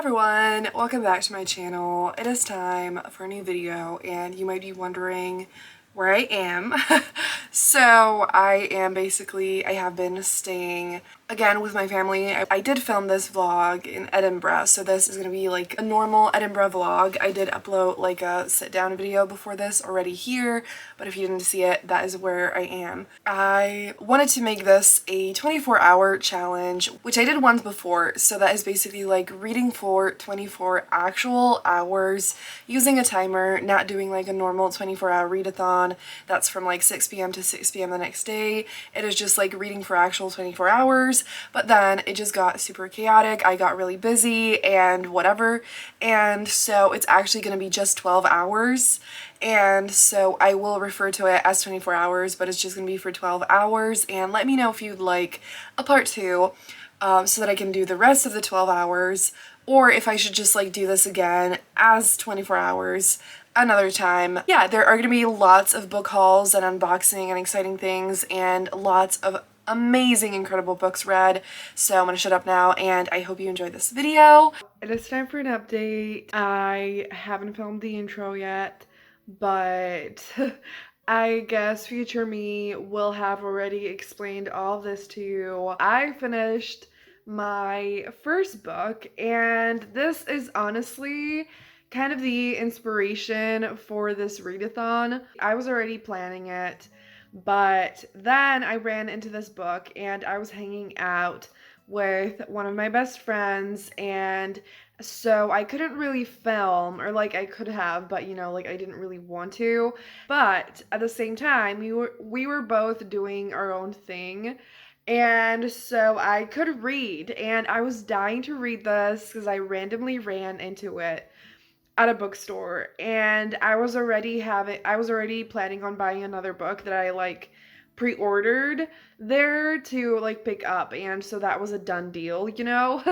Everyone, welcome back to my channel. It is time for a new video and you might be wondering where I am. So I have been staying again with my family. I did film this vlog in Edinburgh, so this is gonna be like a normal Edinburgh vlog. I did upload like a sit down video before this already here, but if you didn't see it, that is where I am. I wanted to make this a 24-hour challenge, which I did once before, so that is basically like reading for 24 actual hours using a timer, not doing like a normal 24-hour readathon that's from like 6 p.m. to 6 p.m. the next day. It is just like reading for actual 24 hours, but then it just got super chaotic. I got really busy and whatever, and so it's actually going to be just 12 hours. And so I will refer to it as 24 hours, but it's just going to be for 12 hours. And let me know if you'd like a part 2 so that I can do the rest of the 12 hours, or if I should just like do this again as 24 hours another time. Yeah, there are going to be lots of book hauls and unboxing and exciting things and lots of amazing, incredible books read. So I'm going to shut up now and I hope you enjoyed this video. It is time for an update. I haven't filmed the intro yet, but I guess future me will have already explained all this to you. I finished my first book, and this is honestly kind of the inspiration for this readathon. I was already planning it, but then I ran into this book and I was hanging out with one of my best friends, and so I couldn't really film, or like I could have, but you know, like I didn't really want to. But at the same time, we were both doing our own thing. And so I could read, and I was dying to read this because I randomly ran into it at a bookstore, and I was already planning on buying another book that I like pre-ordered there to like pick up, and so that was a done deal, you know.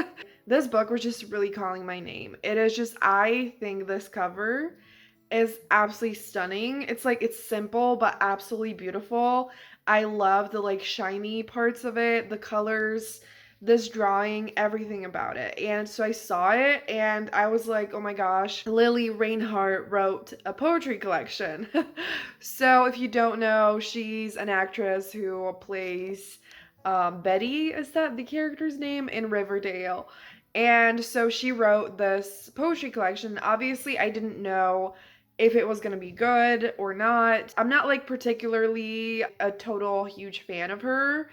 This book was just really calling my name. It is just, I think this cover is absolutely stunning. It's simple but absolutely beautiful. I love the like shiny parts of it, the colors, this drawing, everything about it. And so I saw it and I was like, oh my gosh, Lily Reinhart wrote a poetry collection. So if you don't know, she's an actress who plays Betty, is that the character's name, in Riverdale. And so she wrote this poetry collection. Obviously, I didn't know if it was going to be good or not. I'm not like particularly a total huge fan of her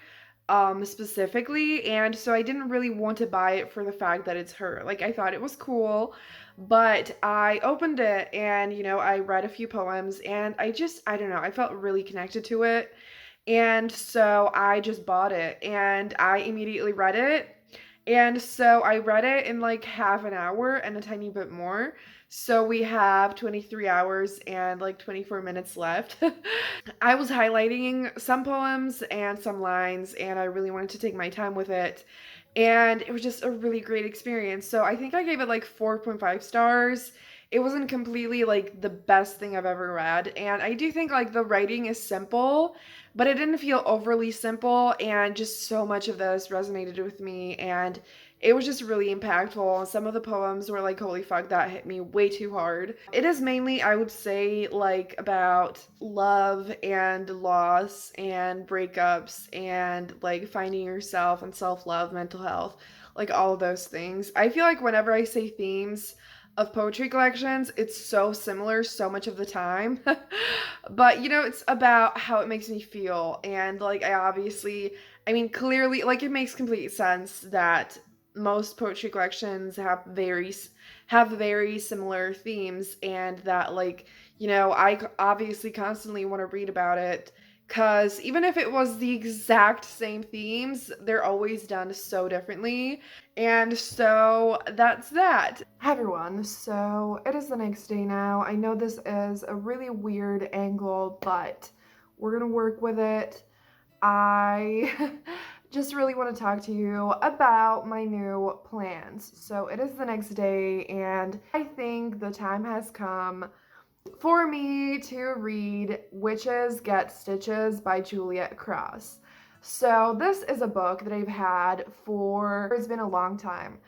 specifically, and so I didn't really want to buy it for the fact that it's her. Like, I thought it was cool, but I opened it and, you know, I read a few poems and I don't know, I felt really connected to it. And so I just bought it and I immediately read it. And so I read it in like half an hour and a tiny bit more. So we have 23 hours and like 24 minutes left. I was highlighting some poems and some lines, and I really wanted to take my time with it. And it was just a really great experience. So I think I gave it like 4.5 stars. It wasn't completely like the best thing I've ever read. And I do think like the writing is simple, but it didn't feel overly simple. And just so much of this resonated with me. And it was just really impactful. Some of the poems were like, holy fuck, that hit me way too hard. It is mainly, I would say, like about love and loss and breakups and like finding yourself and self-love, mental health, like all of those things. I feel like whenever I say themes of poetry collections, it's so similar so much of the time. But you know, it's about how it makes me feel. And like I mean, clearly, like it makes complete sense that most poetry collections have very similar themes, and that like, you know, I obviously constantly want to read about it, because even if it was the exact same themes, they're always done so differently. And so that's that. Hi everyone, so it is the next day now. I know this is a really weird angle, but we're gonna work with it. I just really want to talk to you about my new plans. So it is the next day, and I think the time has come for me to read Witches Get Stitches by Juliet Cross. So this is a book that I've had for, it's been a long time.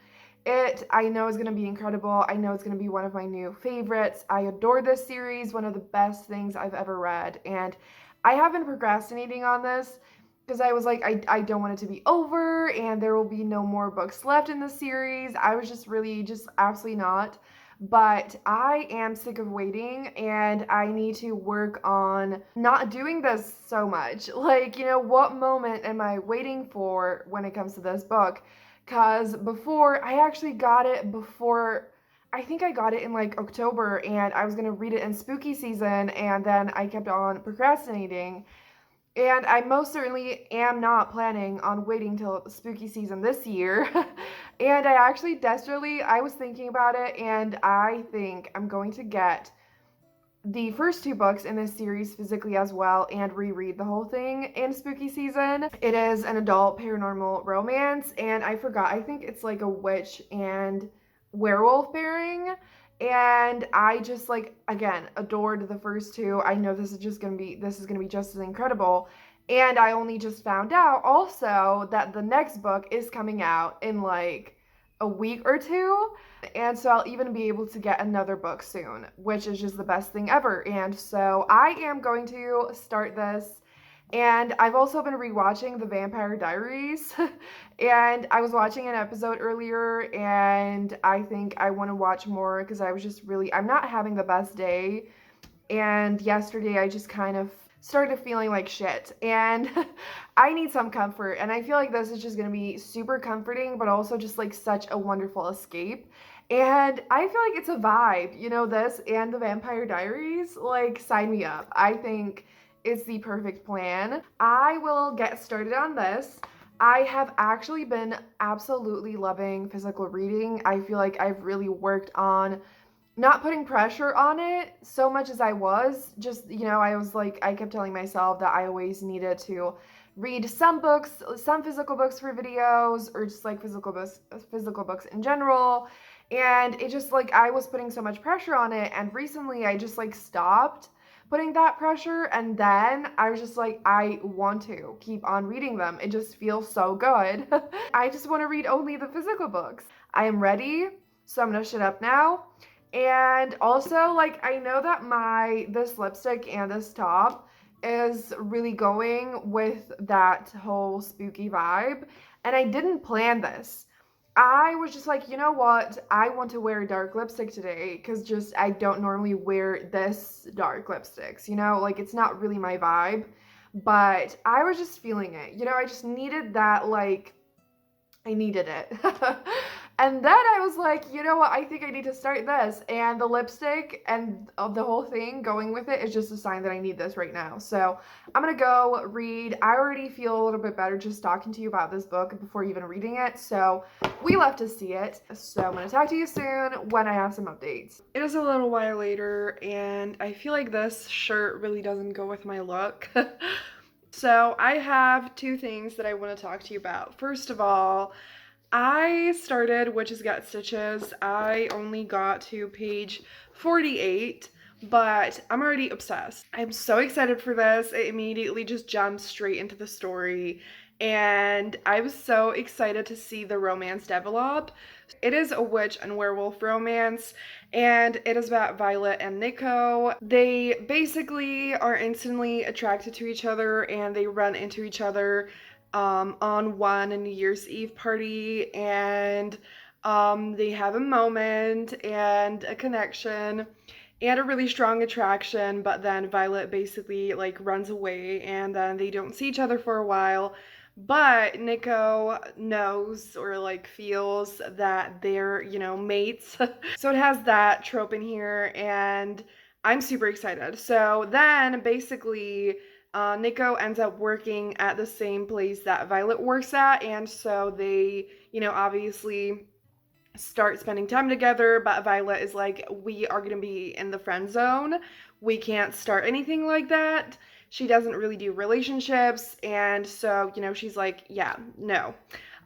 I know is going to be incredible. I know it's going to be one of my new favorites. I adore this series, one of the best things I've ever read. And I have been procrastinating on this because I was like, I don't want it to be over and there will be no more books left in the series. I was just really, just absolutely not. But I am sick of waiting and I need to work on not doing this so much. Like, what moment am I waiting for when it comes to this book? Because before, I actually got it before, I think I got it in like October and I was going to read it in spooky season and then I kept on procrastinating. And I most certainly am not planning on waiting till spooky season this year. And I actually desperately, I was thinking about it and I think I'm going to get the first two books in this series physically as well and reread the whole thing in spooky season. It is an adult paranormal romance and I forgot, I think it's like a witch and werewolf pairing, and I just like, again, adored the first two. I know this is going to be just as incredible. And I only just found out also that the next book is coming out in like a week or two. And so I'll even be able to get another book soon, which is just the best thing ever. And so I am going to start this. And I've also been rewatching The Vampire Diaries. And I was watching an episode earlier, and I think I want to watch more because I was just really, I'm not having the best day. And yesterday I just kind of started feeling like shit. And I need some comfort. And I feel like this is just going to be super comforting, but also just like such a wonderful escape. And I feel like it's a vibe, this and The Vampire Diaries, like, sign me up. I think it's the perfect plan. I will get started on this. I have actually been absolutely loving physical reading. I feel like I've really worked on not putting pressure on it so much as I was. Just, I was like, I kept telling myself that I always needed to read some books, some physical books for videos, or just like physical books in general. And it just like, I was putting so much pressure on it. And recently I just like stopped putting that pressure. And then I was just like, I want to keep on reading them. It just feels so good. I just want to read only the physical books. I am ready. So I'm going to shut up now. And also, like, I know that this lipstick and this top is really going with that whole spooky vibe. And I didn't plan this. I was just like, you know what? I want to wear dark lipstick today because just I don't normally wear this dark lipsticks, like it's not really my vibe. But I was just feeling it. I just needed that, like, I needed it. And then I was like, you know what? I think I need to start this. And the lipstick and of the whole thing going with it is just a sign that I need this right now. So I'm going to go read. I already feel a little bit better just talking to you about this book before even reading it. So we love to see it. So I'm going to talk to you soon when I have some updates. It is a little while later and I feel like this shirt really doesn't go with my look. So I have two things that I want to talk to you about. First of all, I started Witches Got Stitches. I only got to page 48, but I'm already obsessed. I'm so excited for this. It immediately just jumps straight into the story, and I was so excited to see the romance develop. It is a witch and werewolf romance, and it is about Violet and Nico. They basically are instantly attracted to each other, and they run into each other on one New Year's Eve party, and they have a moment and a connection and a really strong attraction, but then Violet basically like runs away and then they don't see each other for a while. But Nico knows or like feels that they're, mates. So it has that trope in here and I'm super excited. So then basically Nico ends up working at the same place that Violet works at, and so they, obviously start spending time together, but Violet is like, we are going to be in the friend zone. We can't start anything like that. She doesn't really do relationships, and so, she's like, yeah, no.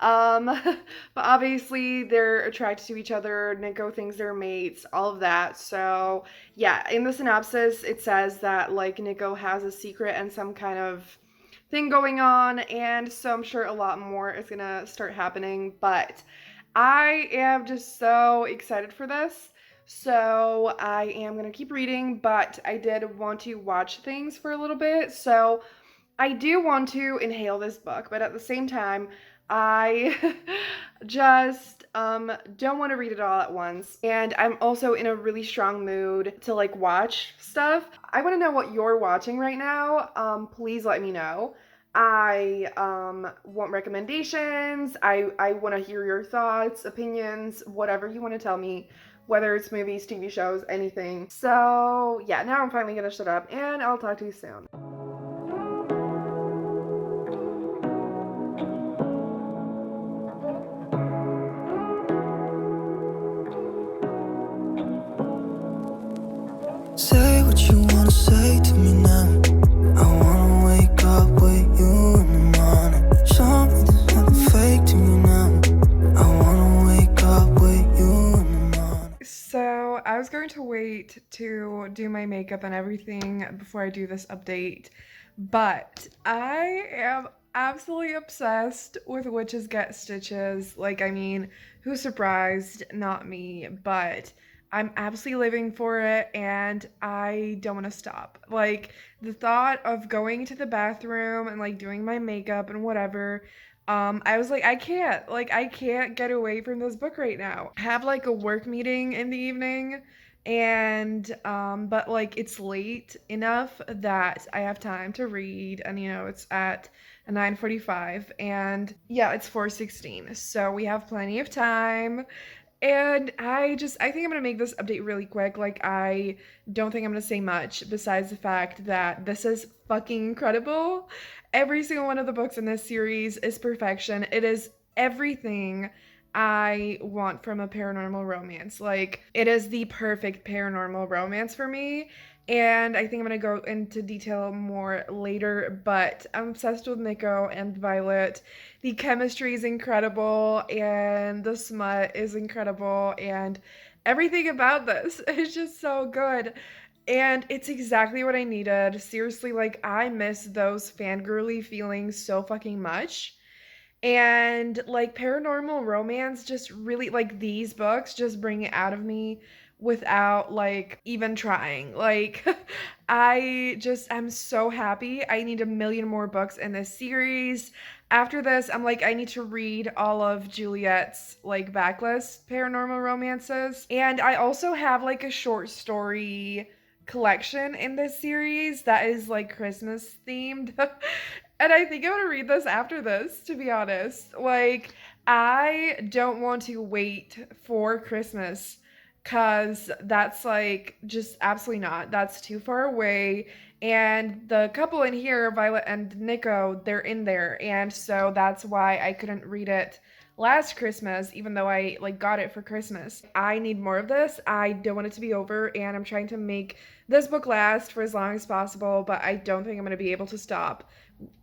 But obviously they're attracted to each other. Nico thinks they're mates, all of that. So yeah, in the synopsis, it says that like Nico has a secret and some kind of thing going on. And so I'm sure a lot more is gonna start happening, but I am just so excited for this. So I am gonna keep reading, but I did want to watch things for a little bit. So I do want to inhale this book, but at the same time, I just don't want to read it all at once. And I'm also in a really strong mood to like watch stuff. I want to know what you're watching right now. Please let me know. I want recommendations. I want to hear your thoughts, opinions, whatever you want to tell me, whether it's movies, TV shows, anything. So, yeah, now I'm finally going to shut up and I'll talk to you soon. Say what you wanna say to me now. I wanna wake up with you in the morning. Show me there's nothing fake to me now. I wanna wake up with you in the morning. So I was going to wait to do my makeup and everything before I do this update, but I am absolutely obsessed with Witches Get Stitches. Like, I mean, who's surprised? Not me, but I'm absolutely living for it and I don't want to stop. Like, the thought of going to the bathroom and like doing my makeup and whatever, I was like, I can't get away from this book right now. I have like a work meeting in the evening and but like it's late enough that I have time to read, and it's at 9:45 and yeah, it's 4:16. So we have plenty of time. And I think I'm gonna make this update really quick. Like, I don't think I'm gonna say much besides the fact that this is fucking incredible. Every single one of the books in this series is perfection. It is everything I want from a paranormal romance. Like, it is the perfect paranormal romance for me. And I think I'm gonna go into detail more later, but I'm obsessed with Nico and Violet. The chemistry is incredible, and the smut is incredible, and everything about this is just so good. And it's exactly what I needed. Seriously, like, I miss those fangirly feelings so fucking much. And like paranormal romance just really, like, these books just bring it out of me without like even trying. Like I'm so happy. I need a million more books in this series. After this, I'm like, I need to read all of Juliet's like backlist paranormal romances. And I also have like a short story collection in this series that is like Christmas themed. And I think I'm gonna read this after this, to be honest. Like, I don't want to wait for Christmas because that's like just absolutely not. That's too far away. And the couple in here, Violet and Nico, they're in there. And so that's why I couldn't read it last Christmas, even though I like got it for Christmas. I need more of this. I don't want it to be over, and I'm trying to make this book last for as long as possible, but I don't think I'm gonna be able to stop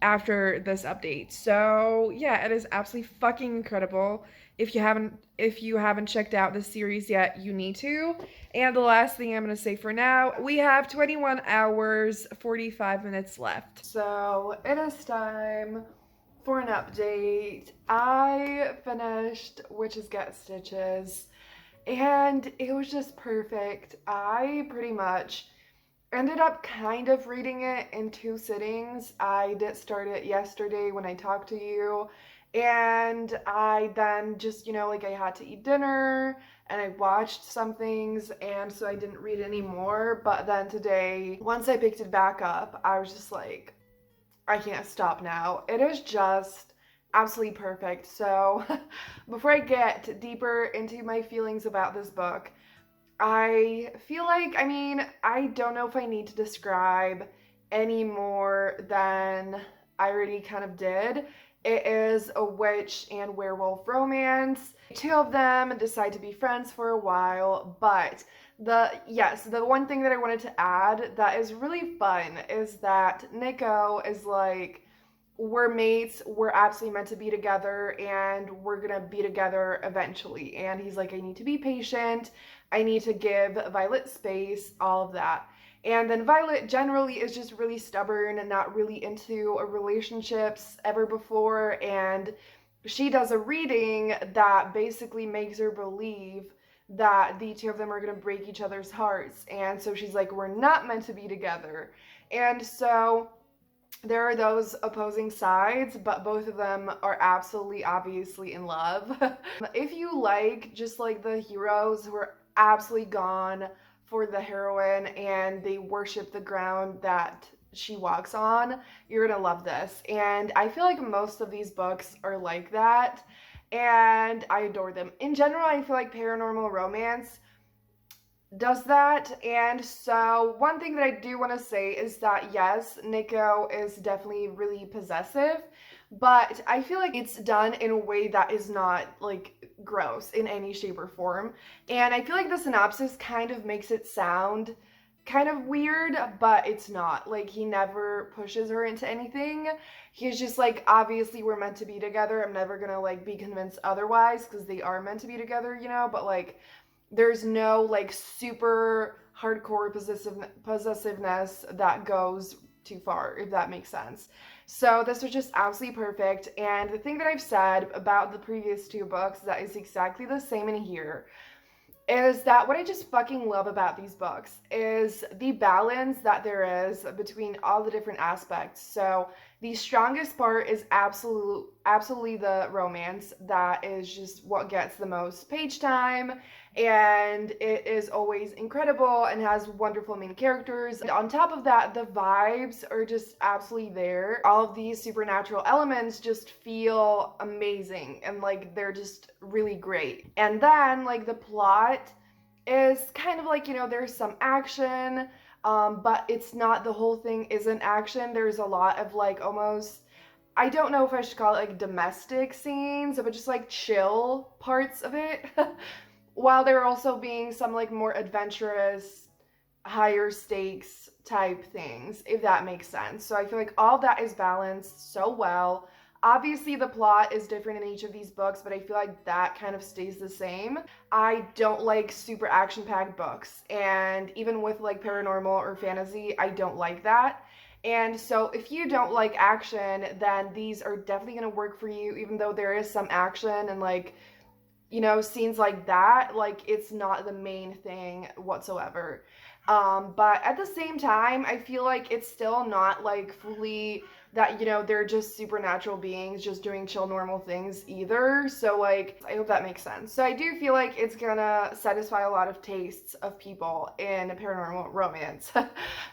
after this update. So yeah, it is absolutely fucking incredible. If you haven't checked out this series yet, you need to. And the last thing I'm going to say for now, we have 21 hours 45 minutes left. So it is time for an update. I finished Witches Get Stitches and it was just perfect. I pretty much ended up kind of reading it in two sittings. I did start it yesterday when I talked to you, and I then just, like, I had to eat dinner and I watched some things, and so I didn't read anymore. But then today, once I picked it back up, I was just like, I can't stop now. It is just absolutely perfect. So before I get deeper into my feelings about this book, I feel like, I don't know if I need to describe any more than I already kind of did. It is a witch and werewolf romance. Two of them decide to be friends for a while, but the one thing that I wanted to add that is really fun is that Nico is like, we're mates, we're absolutely meant to be together, and we're gonna be together eventually. And he's like, I need to be patient, I need to give Violet space, all of that. And then Violet generally is just really stubborn and not really into relationships ever before, and she does a reading that basically makes her believe that the two of them are going to break each other's hearts. And so she's like, we're not meant to be together. And so there are those opposing sides, but both of them are absolutely obviously in love. If you like just like the heroes who are absolutely gone for the heroine and they worship the ground that she walks on, you're gonna love this. And I feel like most of these books are like that, and I adore them. In general, I feel like paranormal romance does that. And so one thing that I do want to say is that yes, Nico is definitely really possessive, but I feel like it's done in a way that is not like gross in any shape or form. And I feel like the synopsis kind of makes it sound kind of weird, but it's not. Like, he never pushes her into anything. He's just like, obviously we're meant to be together. I'm never gonna like be convinced otherwise because they are meant to be together, you know. But like, there's no like super hardcore possessiveness that goes too far, if that makes sense. So this was just absolutely perfect. And the thing that I've said about the previous two books that is exactly the same in here is that what I just fucking love about these books is the balance that there is between all the different aspects. So the strongest part is absolutely the romance. That is just what gets the most page time, and it is always incredible and has wonderful main characters. And on top of that, the vibes are just absolutely there. All of these supernatural elements just feel amazing, and like they're just really great. And then like the plot is kind of like, you know, there's some action, but it's not, the whole thing isn't action. There's a lot of like almost, I don't know if I should call it like domestic scenes, but just like chill parts of it. While there are also being some like more adventurous, higher stakes type things, if that makes sense. So I feel like all that is balanced so well. Obviously, the plot is different in each of these books, but I feel like that kind of stays the same. I don't like super action packed books, and even with like paranormal or fantasy, I don't like that. And so, if you don't like action, then these are definitely going to work for you, even though there is some action and like, you know, scenes like that. Like, it's not the main thing whatsoever. But at the same time, I feel like it's still not like fully that, you know, they're just supernatural beings just doing chill normal things either. So like, I hope that makes sense. So I do feel like it's gonna satisfy a lot of tastes of people in paranormal romance.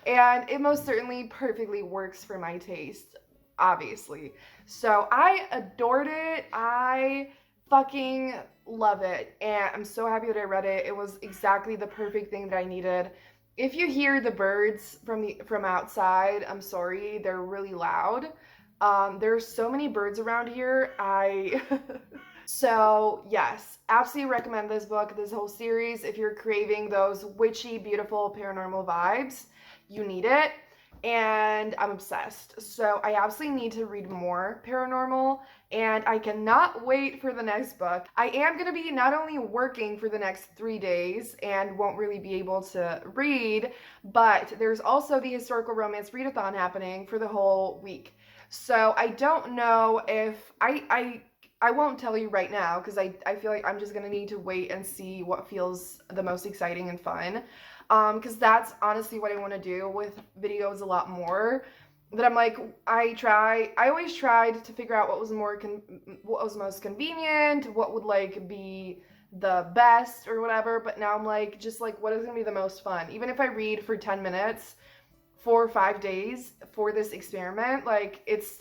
And it most certainly perfectly works for my taste, obviously. So I adored it. I fucking love it, and I'm so happy that I read it. It was exactly the perfect thing that I needed. If you hear the birds from outside, I'm sorry, they're really loud. There's so many birds around here. I So yes, absolutely recommend this book, this whole series. If you're craving those witchy, beautiful paranormal vibes, you need it. And I'm obsessed. So I absolutely need to read more paranormal, and I cannot wait for the next book. I am going to be not only working for the next 3 days and won't really be able to read, but there's also the historical romance readathon happening for the whole week. So I don't know if I won't tell you right now because I feel like I'm just gonna need to wait and see what feels the most exciting and fun. Because that's honestly what I want to do with videos a lot more. That I'm like, I always tried to figure out what was what was most convenient, what would like be the best or whatever. But now I'm like, just like, what is gonna be the most fun? Even if I read for 10 minutes, 4 or 5 days for this experiment, like it's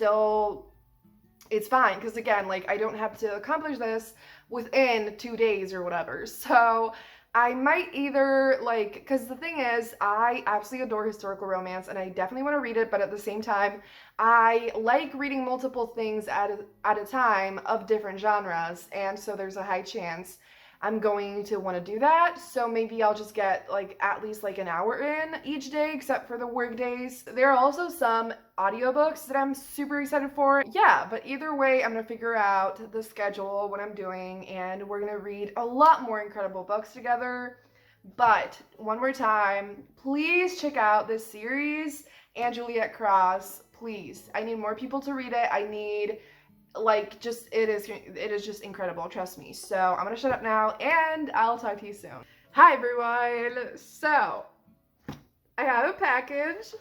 fine, because again, like, I don't have to accomplish this within 2 days or whatever. So I might either like, because the thing is, I absolutely adore historical romance and I definitely want to read it, but at the same time, I like reading multiple things at a time of different genres, and so there's a high chance I'm going to want to do that. So maybe I'll just get like at least like an hour in each day, except for the work days. There are also some audiobooks that I'm super excited for. Yeah, but either way, I'm gonna figure out the schedule, what I'm doing, and we're gonna read a lot more incredible books together. But one more time, please check out this series and Juliet Cross. Please, I need more people to read it. I need like, just, it is just incredible, trust me. So I'm gonna shut up now and I'll talk to you soon. Hi everyone. So I have a package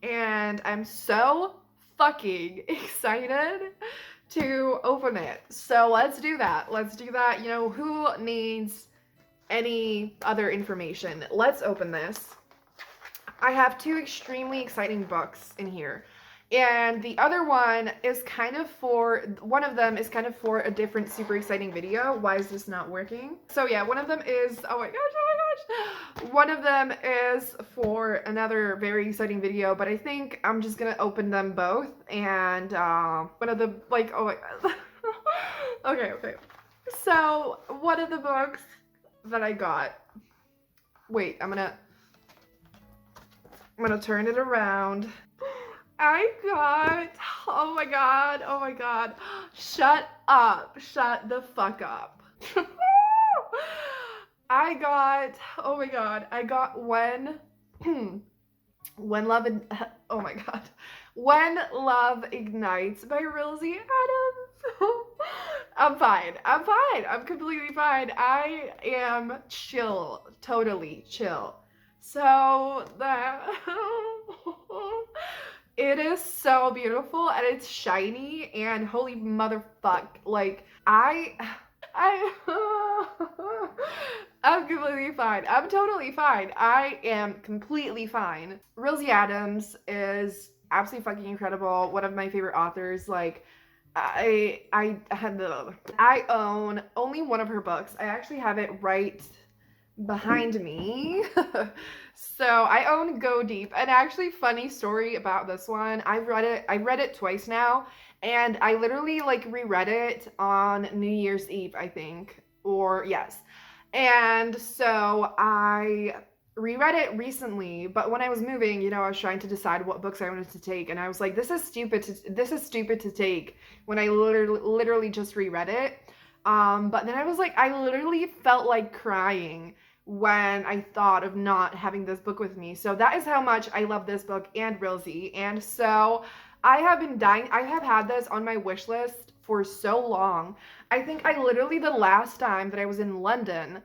and I'm so fucking excited to open it. So let's do that. Let's do that. You know, who needs any other information? Let's open this. I have two extremely exciting books in here. And the other one is kind of for, one of them is kind of for a different super exciting video. Why is this not working? So yeah, one of them is, oh my gosh. One of them is for another very exciting video, but I think I'm just gonna open them both. And one of the, like, oh my god. Okay. So one of the books that I got, wait, I'm gonna turn it around. I got, oh my god, shut up, shut the fuck up. I got, oh my god, I got When Love, oh my god, When Love Ignites by Rosie Adams. I'm fine, I'm completely fine. I am chill, totally chill. So that, it is so beautiful and it's shiny and holy motherfuck, like I'm completely fine. I'm totally fine. I am completely fine. Rosie Adams is absolutely fucking incredible. One of my favorite authors. Like, I own only one of her books. I actually have it right behind me. So I own Go Deep. And actually, funny story about this one, I read it twice now, and I literally like reread it on New Year's Eve, I think, or yes. And so I reread it recently, but when I was moving, you know, I was trying to decide what books I wanted to take, and I was like, this is stupid to take when I literally just reread it. But then I was like, I literally felt like crying when I thought of not having this book with me. So that is how much I love this book and Rosie. And so I have been dying. I have had this on my wish list for so long. I think I literally, the last time that I was in London,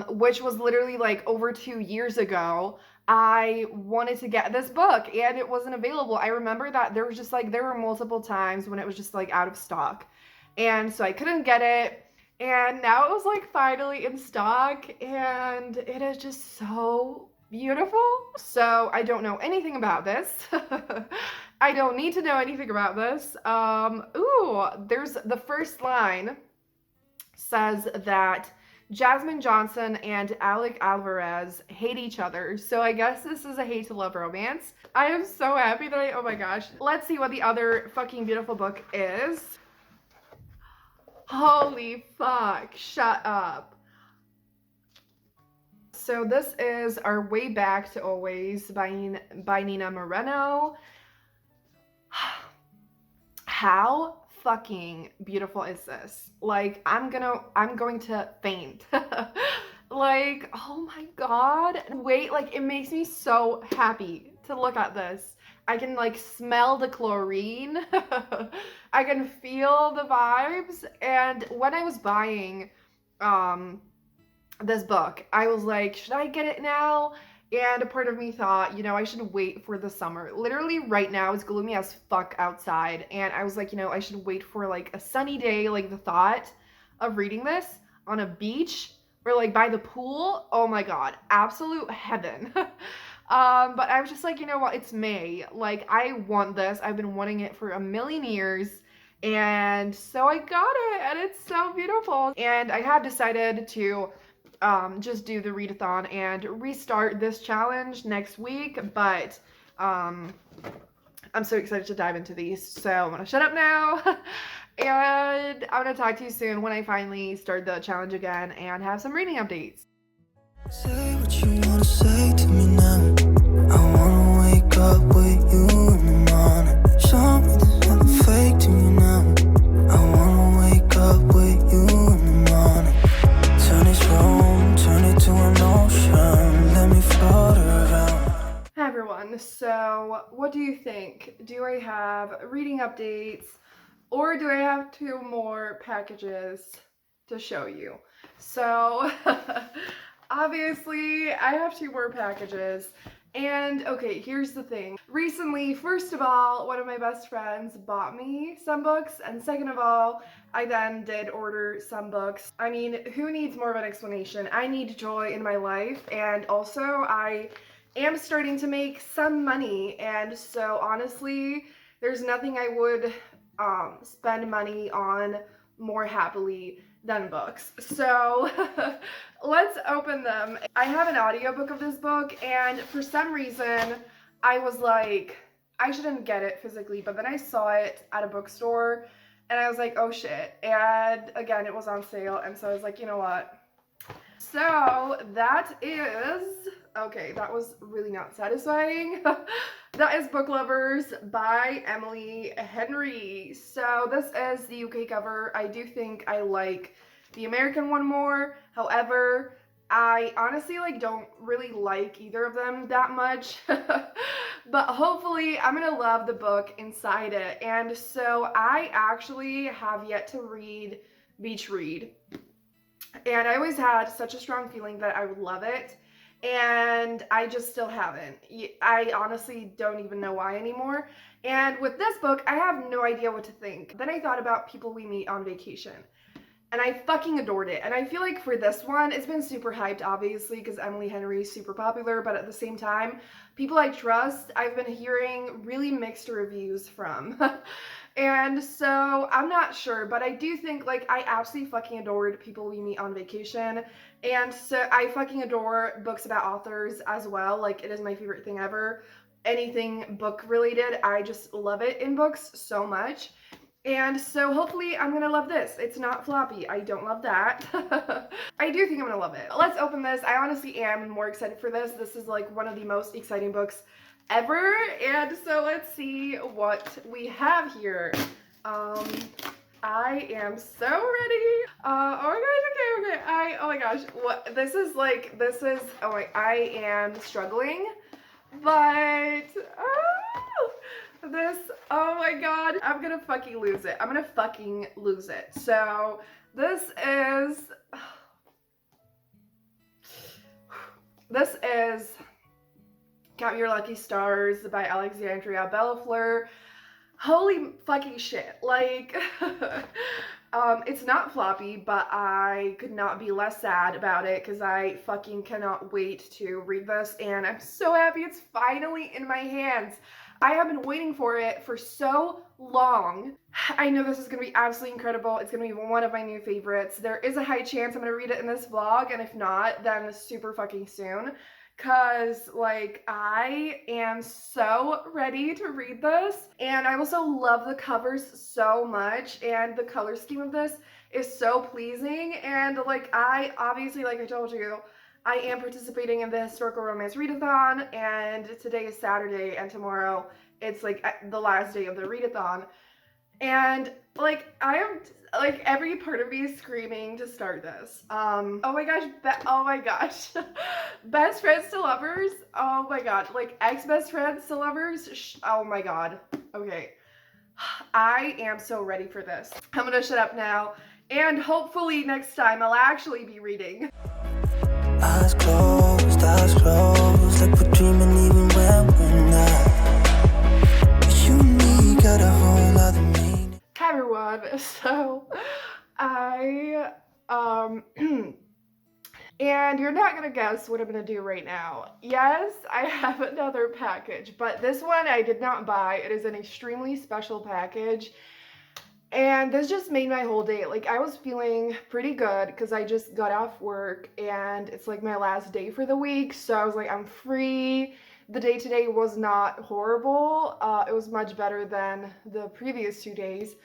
which was literally like over 2 years ago, I wanted to get this book and it wasn't available. I remember that there was just like, there were multiple times when it was just like out of stock. And so I couldn't get it. And now it was like finally in stock and it is just so beautiful. So I don't know anything about this. I don't need to know anything about this. Ooh, there's the first line says that Jasmine Johnson and Alec Alvarez hate each other. So I guess this is a hate to love romance. I am so happy that oh my gosh. Let's see what the other fucking beautiful book is. Holy fuck, shut up. So this is Our Way Back to Always by Nina Moreno. How fucking beautiful is this? Like, I'm going to faint. Like, oh my god. Wait, like, it makes me so happy to look at this. I can like smell the chlorine. I can feel the vibes. And when I was buying this book, I was like, should I get it now? And a part of me thought, you know, I should wait for the summer. Literally right now it's gloomy as fuck outside. And I was like, you know, I should wait for like a sunny day. Like the thought of reading this on a beach or like by the pool. Oh my god, absolute heaven. But I was just like, you know what, it's May. Like, I want this. I've been wanting it for a million years. And so I got it, and it's so beautiful. And I have decided to just do the readathon and restart this challenge next week. But I'm so excited to dive into these. So I'm going to shut up now. And I'm going to talk to you soon when I finally start the challenge again and have some reading updates. Say what you wanna say to me now. I wanna wake up with you in the morning. Show me there's nothing fake to me now. I wanna wake up with you in the morning. Turn this room, turn it to an ocean. Let me float around. Hi everyone, so what do you think? Do I have reading updates Or do I have 2 more packages to show you? So, obviously, I have 2 more packages. And okay, here's the thing. Recently, first of all, one of my best friends bought me some books, and second of all, I then did order some books. I mean, who needs more of an explanation? I need joy in my life, and also I am starting to make some money, and so honestly, there's nothing I would spend money on more happily than books. So let's open them. I have an audiobook of this book, and for some reason I was like, I shouldn't get it physically, but then I saw it at a bookstore and I was like, oh shit. And again, it was on sale, and so I was like, you know what? So that is, okay, that was really not satisfying. That is Book Lovers by Emily Henry. So this is the UK cover. I do think I like the American one more. However, I honestly don't really like either of them that much. But hopefully I'm gonna love the book inside it. And so I actually have yet to read Beach Read. And I always had such a strong feeling that I would love it, and I just still haven't. I honestly don't even know why anymore. And with this book, I have no idea what to think. Then I thought about People We Meet on Vacation, and I fucking adored it. And I feel like for this one, it's been super hyped, obviously, because Emily Henry is super popular, but at the same time, people I trust, I've been hearing really mixed reviews from. And so I'm not sure, but I do think I absolutely fucking adored People We Meet on Vacation. And so I fucking adore books about authors as well. It is my favorite thing ever. Anything book related, I just love it in books so much. And so hopefully I'm gonna love this. It's not floppy. I don't love that. I do think I'm gonna love it. Let's open this. I honestly am more excited for this. This is one of the most exciting books ever. And so let's see what we have here. I am so ready. Oh my gosh, okay. Oh my gosh, what, this is, oh my, I am struggling, but, oh my god, I'm gonna fucking lose it. I'm gonna fucking lose it. So, this is Count Your Lucky Stars by Alexandria Bellafleur. Holy fucking shit. It's not floppy, but I could not be less sad about it because I fucking cannot wait to read this, and I'm so happy it's finally in my hands. I have been waiting for it for so long. I know this is going to be absolutely incredible. It's going to be one of my new favorites. There is a high chance I'm going to read it in this vlog, and if not, then super fucking soon. Cause I am so ready to read this, and I also love the covers so much, and the color scheme of this is so pleasing. And I obviously, I told you, I am participating in the historical romance readathon, and today is Saturday, and tomorrow it's the last day of the readathon. And I am every part of me is screaming to start this. Oh my gosh, oh my gosh. Best friends to lovers. Oh my god, ex-best friends to lovers. Oh my god. Okay. I am so ready for this. I'm gonna shut up now, and hopefully next time I'll actually be reading. Eyes closed, like we're dreaming even when we're not. You and me got a whole other meaning. Hi everyone, so and you're not gonna guess what I'm gonna do right now. Yes, I have another package, but this one I did not buy. It is an extremely special package, and this just made my whole day. I was feeling pretty good because I just got off work, and it's my last day for the week, so I was I'm free. The day today was not horrible. It was much better than the previous 2 days.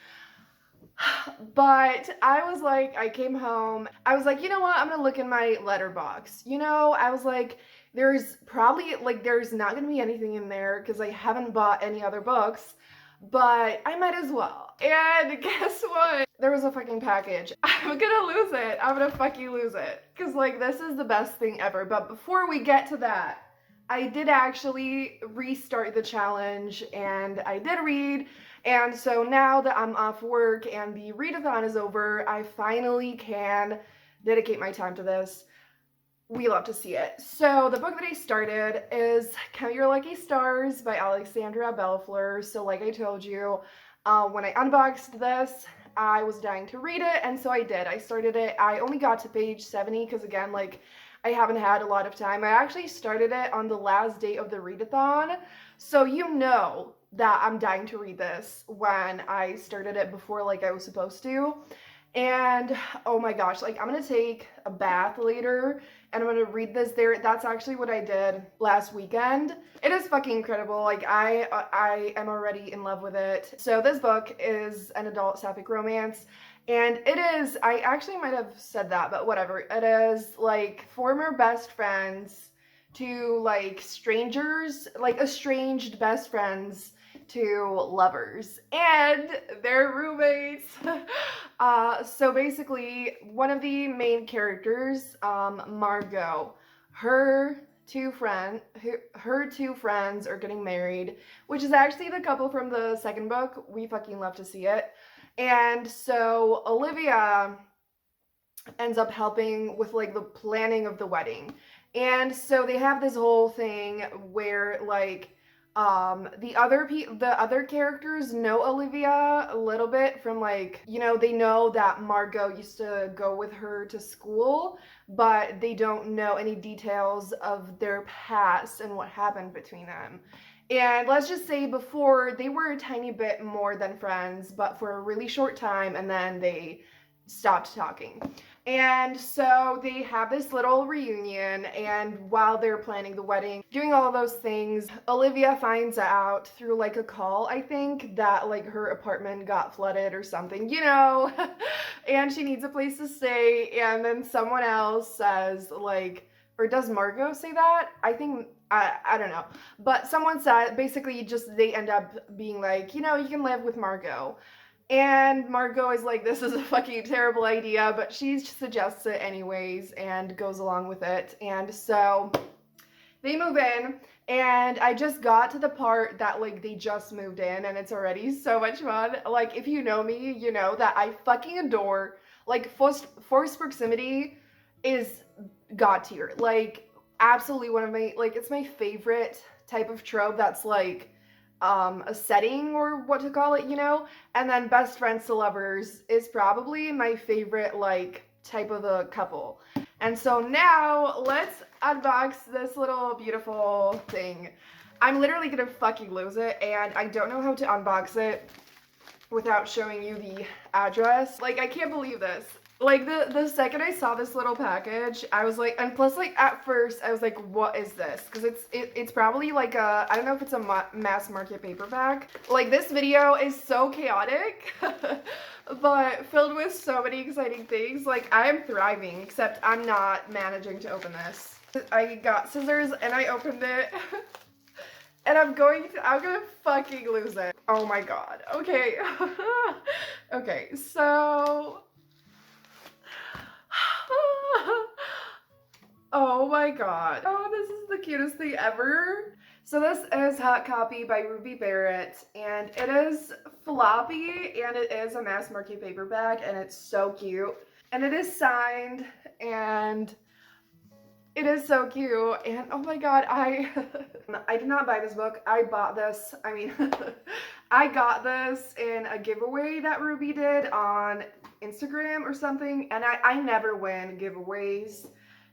But I was I came home, I was you know what, I'm gonna look in my letterbox. I was there's probably, there's not gonna be anything in there because I haven't bought any other books, but I might as well. And guess what? There was a fucking package. I'm gonna lose it. I'm gonna fucking lose it. Because, this is the best thing ever. But before we get to that, I did actually restart the challenge, and I did read, And so now that I'm off work and the readathon is over, I finally can dedicate my time to this. We love to see it. So the book that I started is Count Your Lucky Stars by Alexandra Bellafleur. So like I told you, when I unboxed this, I was dying to read it, and so I did. I started it. I only got to page 70 because again, like, I haven't had a lot of time. I actually started it on the last day of the readathon, so you know that I'm dying to read this when I started it before like I was supposed to. And oh my gosh, like, I'm gonna take a bath later and I'm gonna read this there. That's actually what I did last weekend. It is fucking incredible. Like, I am already in love with it. So this book is an adult sapphic romance, and it is, I actually might have said that, but whatever. It is like former best friends to like strangers, like estranged best friends to lovers and their roommates. So basically, one of the main characters, Margot, her two friends are getting married, which is actually the couple from the second book. We fucking love to see it. And so Olivia ends up helping with like the planning of the wedding. And so they have this whole thing where like the other characters know Olivia a little bit from, like, you know, they know that Margot used to go with her to school, but they don't know any details of their past and what happened between them. And let's just say before they were a tiny bit more than friends, but for a really short time, and then they stopped talking. And so they have this little reunion, and while they're planning the wedding, doing all of those things, Olivia finds out through like a call, I think, that like her apartment got flooded or something, you know, and she needs a place to stay. And then someone else says, like, or does Margot say that? I think, I don't know. But someone said, basically, just they end up being like, you know, you can live with Margot. And Margot is like, this is a fucking terrible idea, but she suggests it anyways and goes along with it. And so they move in, and I just got to the part that like they just moved in, and it's already so much fun. Like, if you know me, you know that I fucking adore, like, forced proximity is god tier. Like, absolutely one of my, like, it's my favorite type of trope that's like a setting, or what to call it, you know. And then best friends to lovers is probably my favorite like type of a couple. And so now let's unbox this little beautiful thing. I'm literally gonna fucking lose it, and I don't know how to unbox it without showing you the address. Like, I can't believe this. Like, the second I saw this little package, I was like, and plus, like, at first I was like, what is this? Because it's probably like a, I don't know if it's a mass market paperback. Like, this video is so chaotic but filled with so many exciting things. Like, I am thriving, except I'm not managing to open this. I got scissors and I opened it and I'm gonna fucking lose it. Oh my god. Okay. Okay, so oh my god. Oh, this is the cutest thing ever. So this is Hot Copy by Ruby Barrett, and it is floppy, and it is a mass market paperback, and it's so cute. And it is signed, and it is so cute. And oh my god, I did not buy this book. I bought this. I mean, I got this in a giveaway that Ruby did on Instagram or something, and I never win giveaways.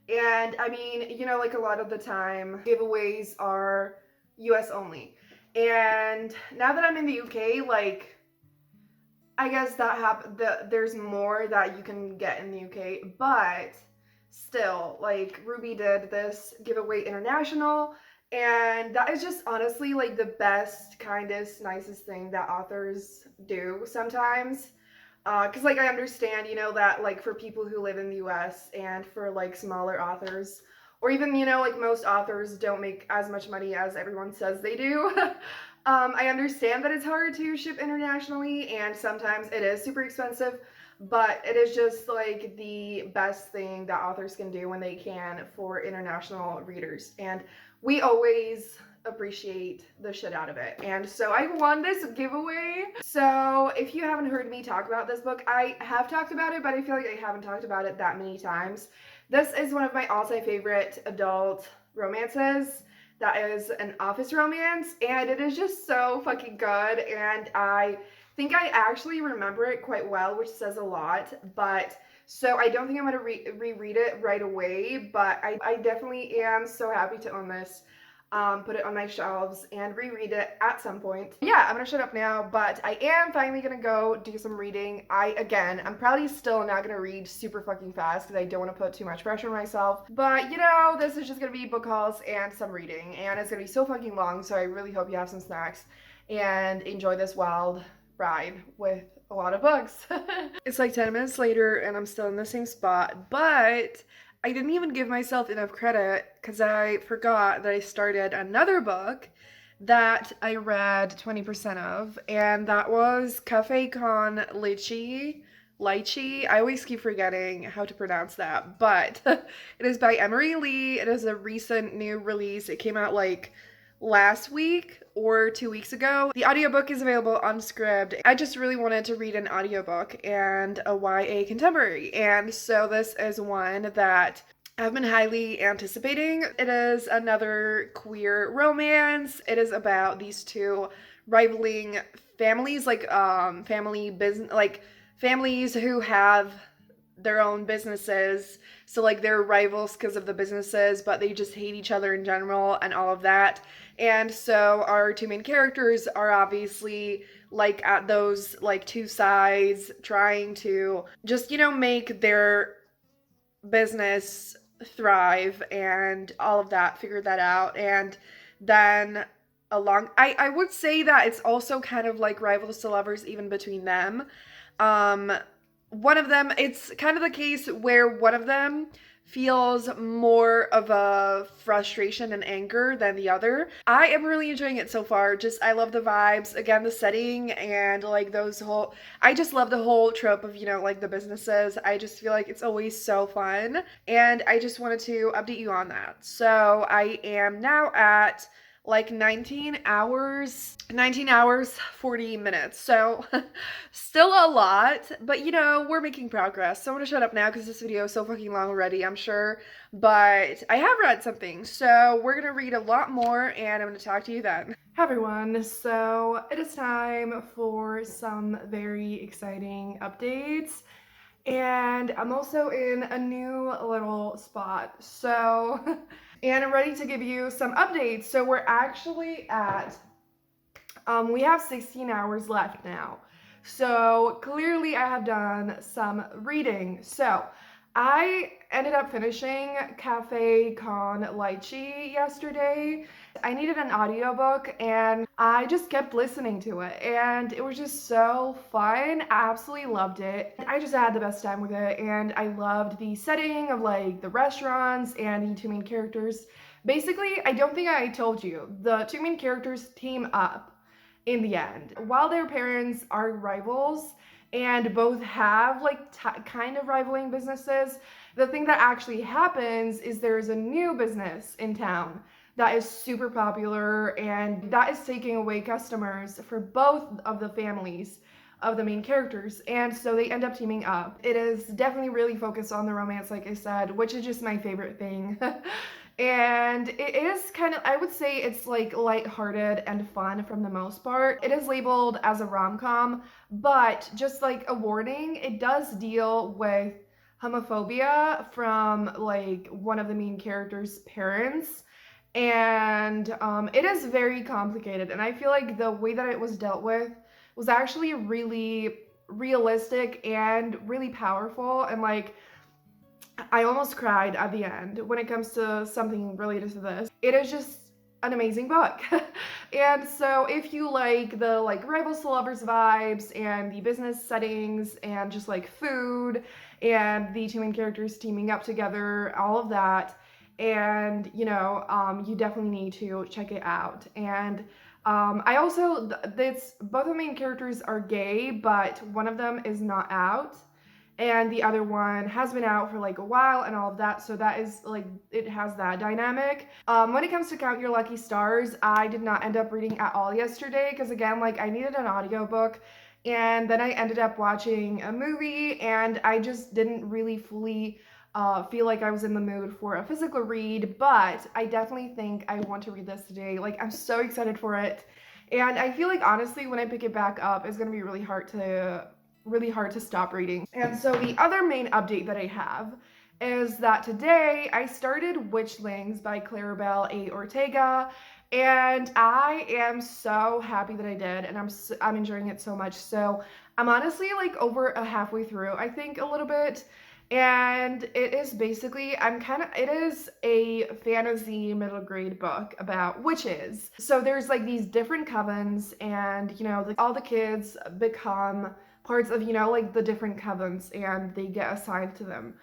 And I mean, you know, like, a lot of the time giveaways are US only. And now that I'm in the UK, like, I guess that there's more that you can get in the UK, but still, like, Ruby did this giveaway international, and that is just honestly like the best, kindest, nicest thing that authors do sometimes. Because, like, I understand, you know, that, like, for people who live in the US and for, like, smaller authors, or even, you know, like, most authors don't make as much money as everyone says they do. I understand that it's hard to ship internationally, and sometimes it is super expensive, but it is just, like, the best thing that authors can do when they can for international readers. And we always appreciate the shit out of it. And so I won this giveaway. So if you haven't heard me talk about this book, I have talked about it, but I feel like I haven't talked about it that many times. This is one of my all-time favorite adult romances. That is an office romance, and it is just so fucking good, and I think I actually remember it quite well, which says a lot. But so I don't think I'm going to reread it right away, but I definitely am so happy to own this. Put it on my shelves and reread it at some point. Yeah, I'm gonna shut up now, but I am finally gonna go do some reading. I'm probably still not gonna read super fucking fast because I don't want to put too much pressure on myself. But you know, this is just gonna be book hauls and some reading, and it's gonna be so fucking long, so I really hope you have some snacks and enjoy this wild ride with a lot of books. It's like 10 minutes later and I'm still in the same spot, but I didn't even give myself enough credit because I forgot that I started another book that I read 20% of, and that was Cafe con Lychee. I always keep forgetting how to pronounce that, but it is by Emery Lee. It is a recent new release. It came out like last week or 2 weeks ago. The audiobook is available on Scribd. I just really wanted to read an audiobook and a YA contemporary, and so this is one that I've been highly anticipating. It is another queer romance. It is about these two rivaling families, families who have their own businesses. So like they're rivals because of the businesses, but they just hate each other in general and all of that. And so our two main characters are obviously like at those like two sides trying to just, make their business thrive and all of that, figure that out. And then I would say that it's also kind of like rivals to lovers even between them. One of them, it's kind of the case where one of them feels more of a frustration and anger than the other. I am really enjoying it so far. I love the vibes, again, the setting, and like I just love the whole trope of, like the businesses. I just feel like it's always so fun, and I just wanted to update you on that. So I am now at like 19 hours, 40 minutes. So still a lot, but we're making progress. So I'm gonna shut up now because this video is so fucking long already, I'm sure. But I have read something, so we're gonna read a lot more and I'm gonna talk to you then. Hi everyone, so it is time for some very exciting updates. And I'm also in a new little spot, so and I'm ready to give you some updates. So we're actually at we have 16 hours left now, so clearly I have done some reading. So I ended up finishing Cafe con Lychee yesterday. I needed an audiobook and I just kept listening to it, and it was just so fun. I absolutely loved it. I just had the best time with it, and I loved the setting of like the restaurants and the two main characters. Basically, I don't think I told you, the two main characters team up in the end. While their parents are rivals and both have like kind of rivaling businesses, the thing that actually happens is there's a new business in town that is super popular, and that is taking away customers for both of the families of the main characters, and so they end up teaming up. It is definitely really focused on the romance, like I said, which is just my favorite thing. And it is kind of, I would say it's like lighthearted and fun from the most part. It is labeled as a rom-com, but just like a warning, it does deal with homophobia from like one of the main characters' parents. And it is very complicated, and I feel like the way that it was dealt with was actually really realistic and really powerful, and like I almost cried at the end when it comes to something related to this. It is just an amazing book. And so if you like the like rivals to lovers vibes and the business settings and just like food and the two main characters teaming up together, all of that, and you definitely need to check it out. And I also, both the main characters are gay, but one of them is not out. and the other one has been out for like a while and all of that, so that is like, it has that dynamic. When it comes to Count Your Lucky Stars, I did not end up reading at all yesterday because again, like, I needed an audiobook, and then I ended up watching a movie, and I just didn't really fully feel like I was in the mood for a physical read, but I definitely think I want to read this today. Like, I'm so excited for it, and I feel like honestly when I pick it back up, it's gonna be really hard to stop reading. And so the other main update that I have is that today I started Witchlings by Claribel A. Ortega, and I am so happy that I did, and I'm enjoying it so much. So I'm honestly like over a halfway through, I think, a little bit. And it is basically, it is a fantasy middle grade book about witches. So there's like these different covens, and you know, like all the kids become parts of, you know, like the different covens, and they get assigned to them.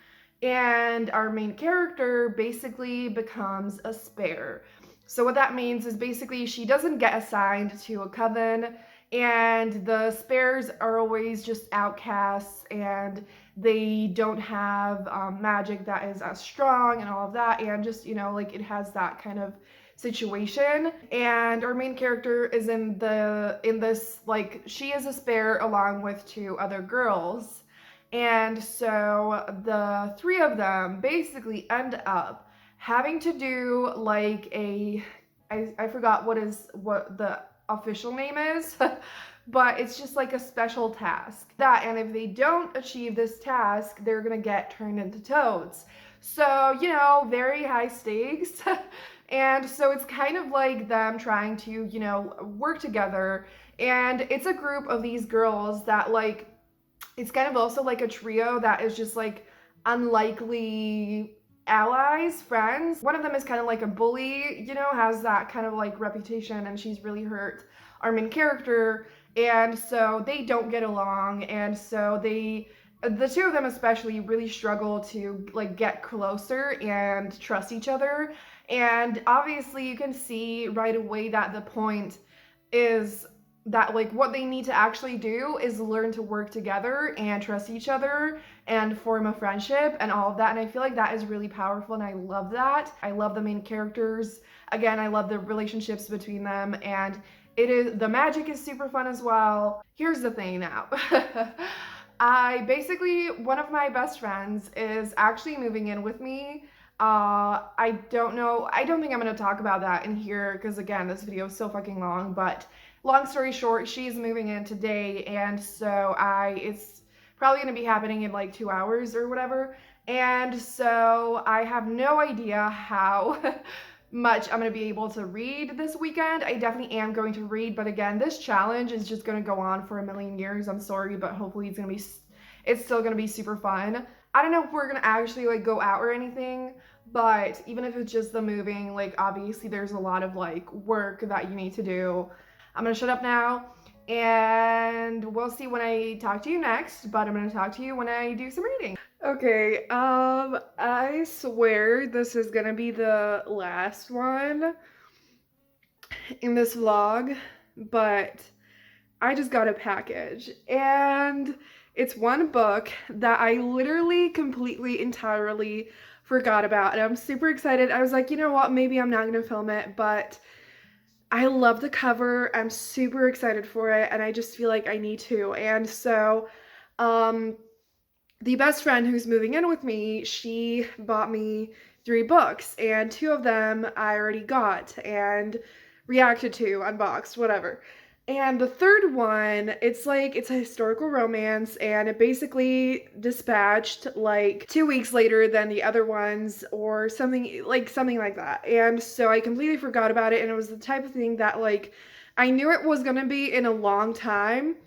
And our main character basically becomes a spare. So what that means is basically she doesn't get assigned to a coven, and the spares are always just outcasts, and they don't have magic that is as strong and all of that, and just, you know, like, it has that kind of situation. And our main character is in this, like, she is a spare along with two other girls, and so the three of them basically end up having to do like I forgot what the official name is, but it's just like a special task that, and if they don't achieve this task, they're gonna get turned into toads. So, you know, very high stakes. And so it's kind of like them trying to, you know, work together. And it's a group of these girls that, like, it's kind of also like a trio that is just like unlikely allies, friends. One of them is kind of like a bully, you know, has that kind of like reputation, and she's really hurt our main character, and so they don't get along, and so the two of them especially really struggle to like get closer and trust each other. And obviously you can see right away that the point is that, like, what they need to actually do is learn to work together and trust each other and form a friendship and all of that. And I feel like that is really powerful, and I love that. I love the main characters. Again, I love the relationships between them, and the magic is super fun as well. Here's the thing now. One of my best friends is actually moving in with me. I don't think I'm gonna talk about that in here because again, this video is so fucking long, but long story short, she's moving in today, and so it's probably gonna be happening in like 2 hours or whatever. And so I have no idea how much I'm gonna be able to read this weekend. I definitely am going to read, but again, this challenge is just gonna go on for a million years. I'm sorry, but hopefully it's still gonna be super fun. I don't know if we're gonna actually like go out or anything, but even if it's just the moving, like obviously there's a lot of like work that you need to do. I'm gonna shut up now, and we'll see when I talk to you next, but I'm gonna talk to you when I do some reading. Okay, I swear this is gonna be the last one in this vlog, but I just got a package, and it's one book that I literally completely entirely forgot about, and I'm super excited. I was like, you know what, maybe I'm not gonna film it, but I love the cover. I'm super excited for it, and I just feel like I need to. And so the best friend who's moving in with me, she bought me 3 books, and 2 of them I already got and reacted to, unboxed, whatever. And the third one, it's a historical romance, and it basically dispatched like 2 weeks later than the other ones, or something like that. And so I completely forgot about it, and it was the type of thing that like I knew it was gonna be in a long time,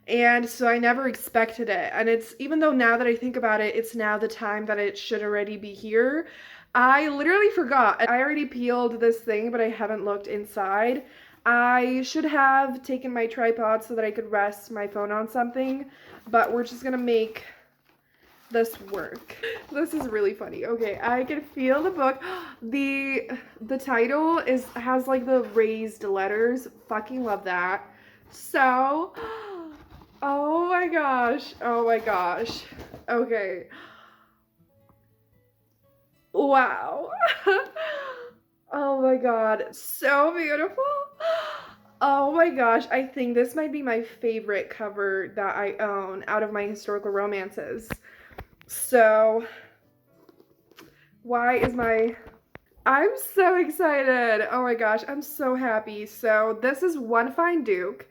and so I never expected it. And it's, even though now that I think about it, it's now the time that it should already be here, I literally forgot. I already peeled this thing, but I haven't looked inside. I should have taken my tripod so that I could rest my phone on something, but we're just gonna make this work. This is really funny. Okay, I can feel the book. The title has like the raised letters. Fucking love that. So Oh my gosh. Oh my gosh. Okay. Wow. Oh my god. So beautiful. Oh my gosh. I think this might be my favorite cover that I own out of my historical romances. So, why is my I'm so excited. Oh my gosh, I'm so happy. So this is One Fine Duke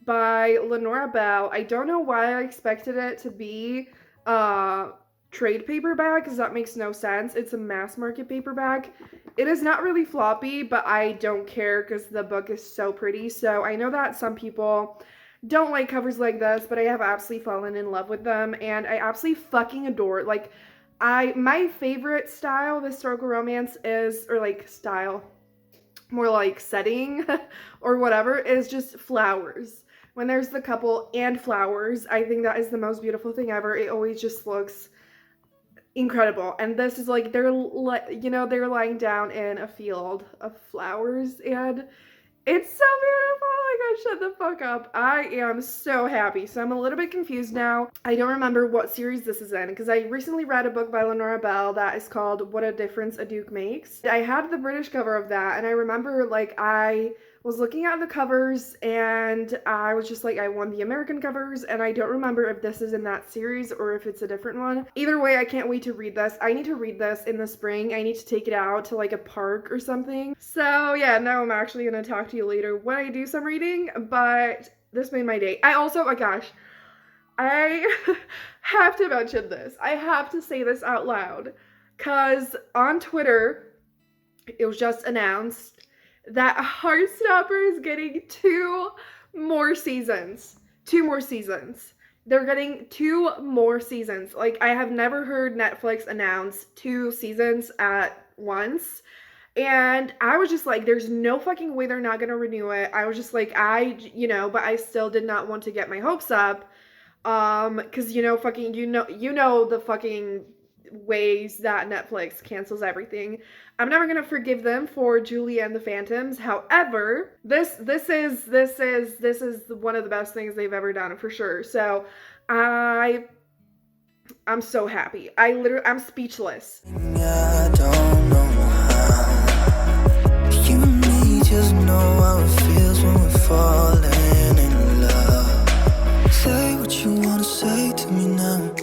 by Lenora Bell. I don't know why I expected it to be uh trade paperback because that makes no sense. It's a mass market paperback. It is not really floppy, but I don't care because the book is so pretty. So I know that some people don't like covers like this, but I have absolutely fallen in love with them and I absolutely fucking adore it. Like my favorite style of historical romance is, or like style, more like setting or whatever, is just flowers. When there's the couple and flowers, I think that is the most beautiful thing ever. It always just looks incredible. And this is like they're lying down in a field of flowers and it's so beautiful. Oh my gosh, shut the fuck up. I am so happy. So I'm a little bit confused now. I don't remember what series this is in because I recently read a book by Lenora Bell that is called What a Difference a Duke Makes. I had the British cover of that and I remember like I was looking at the covers and I was just like, I want the American covers and I don't remember if this is in that series or if it's a different one. Either way, I can't wait to read this. I need to read this in the spring. I need to take it out to like a park or something. So yeah, now I'm actually gonna talk to you later when I do some reading, but this made my day. I also, oh my gosh, I have to mention this. I have to say this out loud because on Twitter, it was just announced that Heartstopper is getting two more seasons. Two more seasons. They're getting two more seasons. Like, I have never heard Netflix announce two seasons at once. And I was just like, there's no fucking way they're not gonna renew it. I was just like, but I still did not want to get my hopes up. Cause you know the fucking ways that Netflix cancels everything. I'm never gonna forgive them for Julie and the Phantoms. However, this is one of the best things they've ever done for sure. So I'm so happy. I'm speechless. I don't know how. You and me just know how it feels when we're falling in love. Say what you wanna say to me now.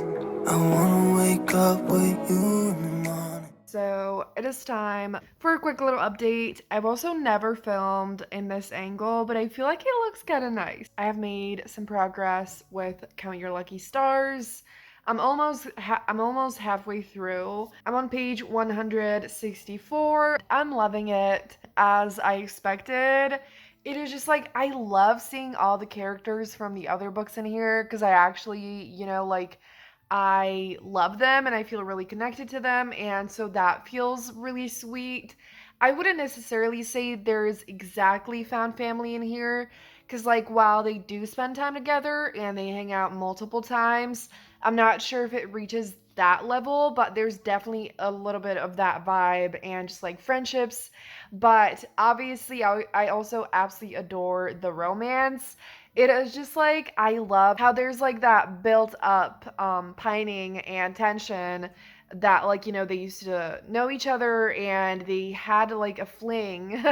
I wanna wake up with you in the morning. So it is time for a quick little update. I've also never filmed in this angle, but I feel like it looks kind of nice. I have made some progress with Count Your Lucky Stars. I'm almost halfway through. I'm on page 164. I'm loving it as I expected. It is just like I love seeing all the characters from the other books in here because I actually, I love them and I feel really connected to them, and so that feels really sweet. I wouldn't necessarily say there's exactly found family in here, because, like, while they do spend time together and they hang out multiple times, I'm not sure if it reaches that level, but there's definitely a little bit of that vibe and just like friendships. But obviously, I also absolutely adore the romance. It is just like I love how there's like that built up pining and tension that, like, they used to know each other and they had like a fling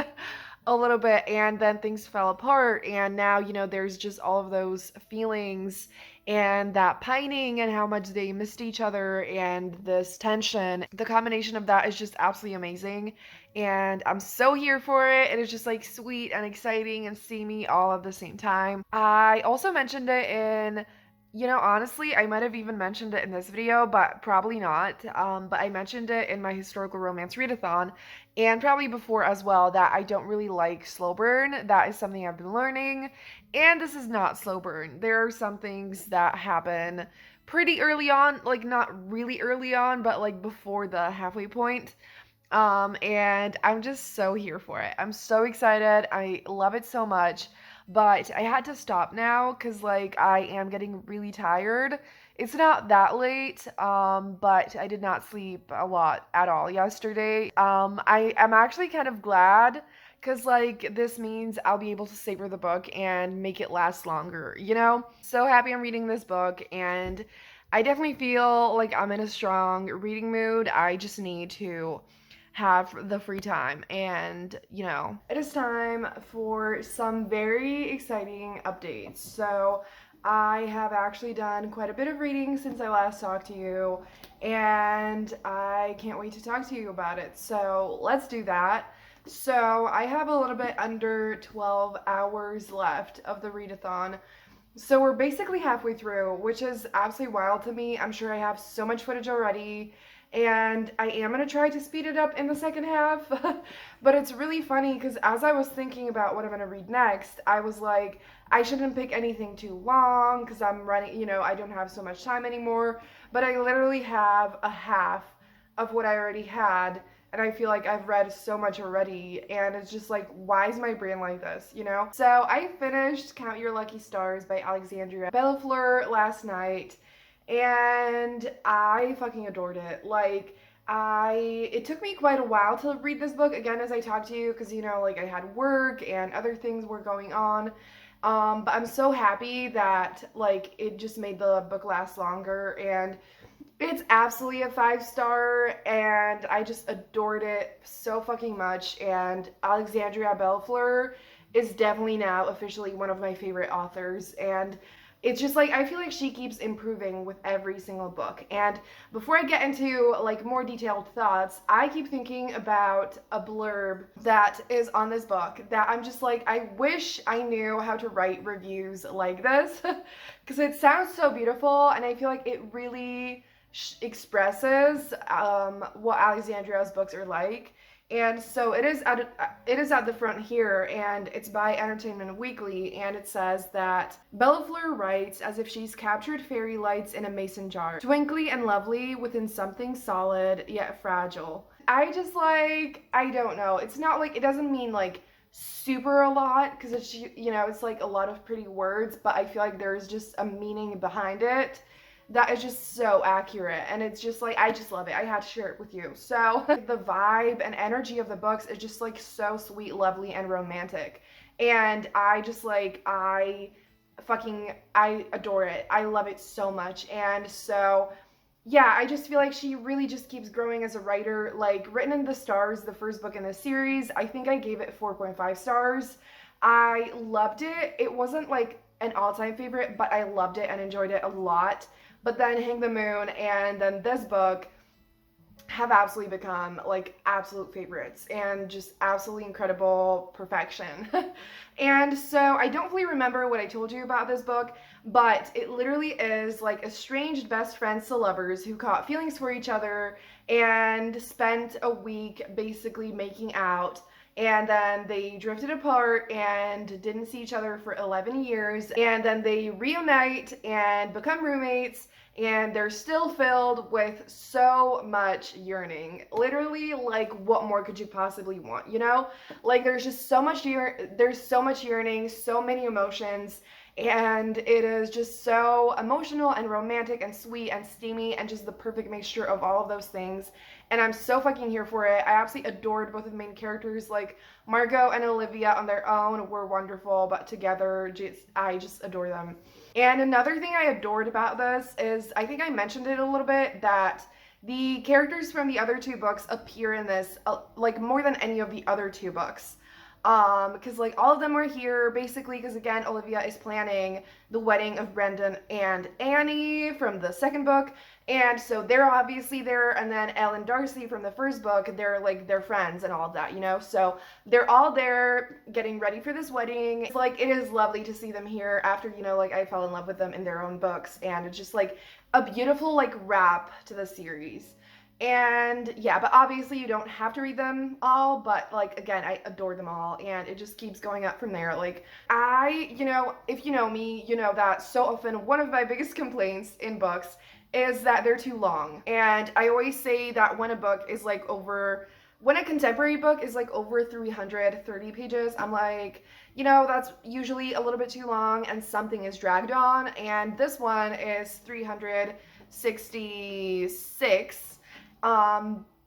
a little bit, and then things fell apart, and now there's just all of those feelings and that pining and how much they missed each other and this tension. The combination of that is just absolutely amazing, and I'm so here for it. It is just like sweet and exciting and steamy all at the same time. I also mentioned it in, honestly, I might have even mentioned it in this video, but probably not. But I mentioned it in my historical romance readathon, and probably before as well, that I don't really like slow burn. That is something I've been learning, and this is not slow burn. There are some things that happen pretty early on, like not really early on, but like before the halfway point. And I'm just so here for it. I'm so excited. I love it so much. But I had to stop now because, like, I am getting really tired. It's not that late, but I did not sleep a lot at all yesterday. I am actually kind of glad because like this means I'll be able to savor the book and make it last longer, you know? So happy I'm reading this book, and I definitely feel like I'm in a strong reading mood. I just need to have the free time, and it is time for some very exciting updates. So I have actually done quite a bit of reading since I last talked to you, and I can't wait to talk to you about it. So let's do that. So I have a little bit under 12 hours left of the readathon. So we're basically halfway through, which is absolutely wild to me. I'm sure I have so much footage already, and I am going to try to speed it up in the second half. But it's really funny because as I was thinking about what I'm going to read next, I was like, I shouldn't pick anything too long because I'm running, I don't have so much time anymore. But I literally have a half of what I already had, and I feel like I've read so much already, and it's just like, why is my brain like this, So I finished Count Your Lucky Stars by Alexandria Bellafleur last night, and I fucking adored it. Like, it took me quite a while to read this book, again, as I talked to you, because, like, I had work and other things were going on. But I'm so happy that, like, it just made the book last longer, and it's absolutely a 5-star, and I just adored it so fucking much. And Alexandria Bellafleur is definitely now officially one of my favorite authors, and it's just like, I feel like she keeps improving with every single book. And before I get into like more detailed thoughts, I keep thinking about a blurb that is on this book that I'm just like, I wish I knew how to write reviews like this because it sounds so beautiful, and I feel like it really expresses what Alexandria's books are like. And so it is at the front here, and it's by Entertainment Weekly, and it says that Bellafleur writes as if she's captured fairy lights in a mason jar, twinkly and lovely within something solid yet fragile. I just like, I don't know. It's not like, it doesn't mean like super a lot, because it's, it's like a lot of pretty words, but I feel like there's just a meaning behind it that is just so accurate, and it's just like, I just love it. I had to share it with you. So the vibe and energy of the books is just like so sweet, lovely, and romantic, and I just like, I adore it. I love it so much. And so yeah, I just feel like she really just keeps growing as a writer. Like, Written in the Stars, the first book in the series, I think I gave it 4.5 stars. I loved it. It wasn't like an all-time favorite, but I loved it and enjoyed it a lot. But then Hang the Moon and then this book have absolutely become like absolute favorites, and just absolutely incredible perfection. And so I don't fully remember what I told you about this book, but it literally is like estranged best friends to lovers who caught feelings for each other and spent a week basically making out, and then they drifted apart and didn't see each other for 11 years, and then they reunite and become roommates, and they're still filled with so much yearning. Literally, like, what more could you possibly want, Like, there's just so much there's so much yearning, so many emotions, and it is just so emotional and romantic and sweet and steamy, and just the perfect mixture of all of those things. And I'm so fucking here for it. I absolutely adored both of the main characters. Like, Margot and Olivia on their own were wonderful, but together, I just adore them. And another thing I adored about this is, I think I mentioned it a little bit, that the characters from the other two books appear in this like more than any of the other two books. Because like all of them were here basically because, again, Olivia is planning the wedding of Brendan and Annie from the second book, and so they're obviously there. And then Elle and Darcy from the first book, they're friends and all of that, so they're all there getting ready for this wedding. It's like, it is lovely to see them here after, like, I fell in love with them in their own books, and it's just like a beautiful like wrap to the series. And yeah, but obviously you don't have to read them all, but like, again, I adore them all, and it just keeps going up from there. Like, if you know me, you know that so often one of my biggest complaints in books is that they're too long. And I always say that when a contemporary book is like over 330 pages, I'm like, that's usually a little bit too long and something is dragged on. And this one is 366,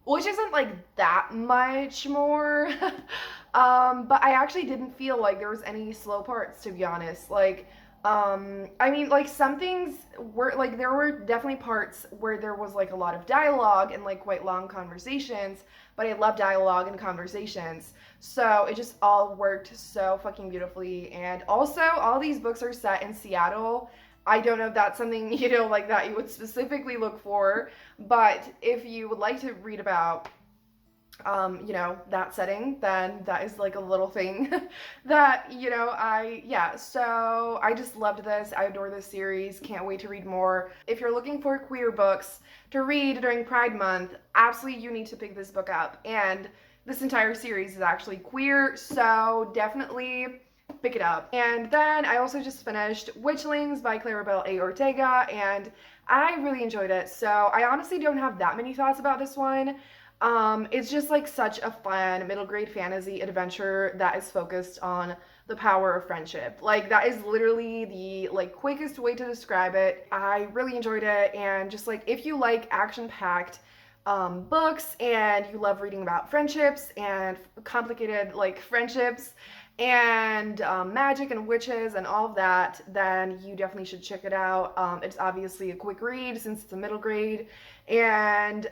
which isn't like that much more, But I actually didn't feel like there was any slow parts, to be honest. Like, I mean, like some things were like there were definitely parts where there was like a lot of dialogue and like quite long conversations, but I love dialogue and conversations. So it just all worked so fucking beautifully. And also, all these books are set in Seattle. I don't know if that's something, like that you would specifically look for, but if you would like to read about that setting, then that is like a little thing that, so I just loved this. I adore this series. Can't wait to read more. If you're looking for queer books to read during Pride Month, absolutely you need to pick this book up. And this entire series is actually queer, so definitely pick it up. And then I also just finished Witchlings by Claribel A. Ortega, and I really enjoyed it. So I honestly don't have that many thoughts about this one. It's just like such a fun middle grade fantasy adventure that is focused on the power of friendship. Like that is literally the like quickest way to describe it. I really enjoyed it, and just like if you like action-packed books and you love reading about friendships and complicated like friendships and magic and witches and all of that, then you definitely should check it out. It's obviously a quick read since it's a middle grade, and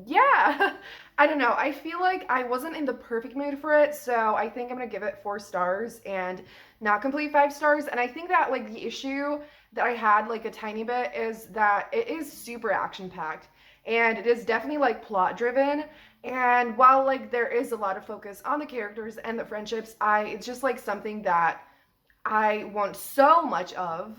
yeah, I don't know. I feel like I wasn't in the perfect mood for it, so I think I'm gonna give it 4 stars and not complete 5 stars. And I think that like the issue that I had like a tiny bit is that it is super action packed and it is definitely like plot driven. And while like there is a lot of focus on the characters and the friendships, it's just like something that I want so much of.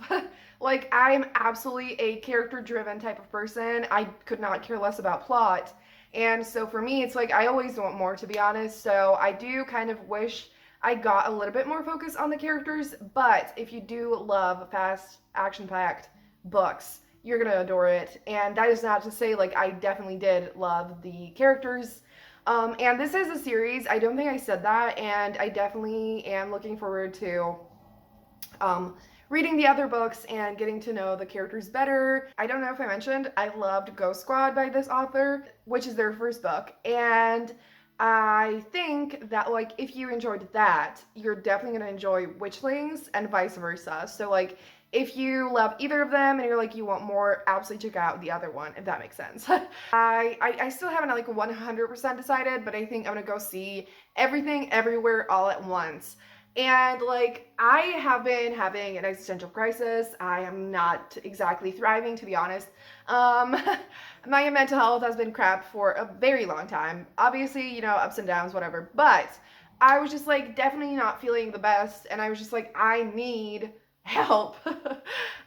Like I'm absolutely a character driven type of person. I could not care less about plot. And so for me, it's like I always want more, to be honest. So I do kind of wish I got a little bit more focus on the characters. But if you do love fast, action packed books, you're gonna adore it. And that is not to say like I definitely did love the characters. And this is a series, I don't think I said that, and I definitely am looking forward to reading the other books and getting to know the characters better. I don't know if I mentioned, I loved Ghost Squad by this author, which is their first book, and I think that like if you enjoyed that, you're definitely gonna enjoy Witchlings and vice versa. So like if you love either of them and you're like you want more, absolutely check out the other one, if that makes sense. I still haven't like 100% decided, but I think I'm gonna go see Everything Everywhere All at Once. And like I have been having an existential crisis. I am not exactly thriving, to be honest. My mental health has been crap for a very long time. Obviously, ups and downs, whatever. But I was just like definitely not feeling the best, and I was just like, I need help.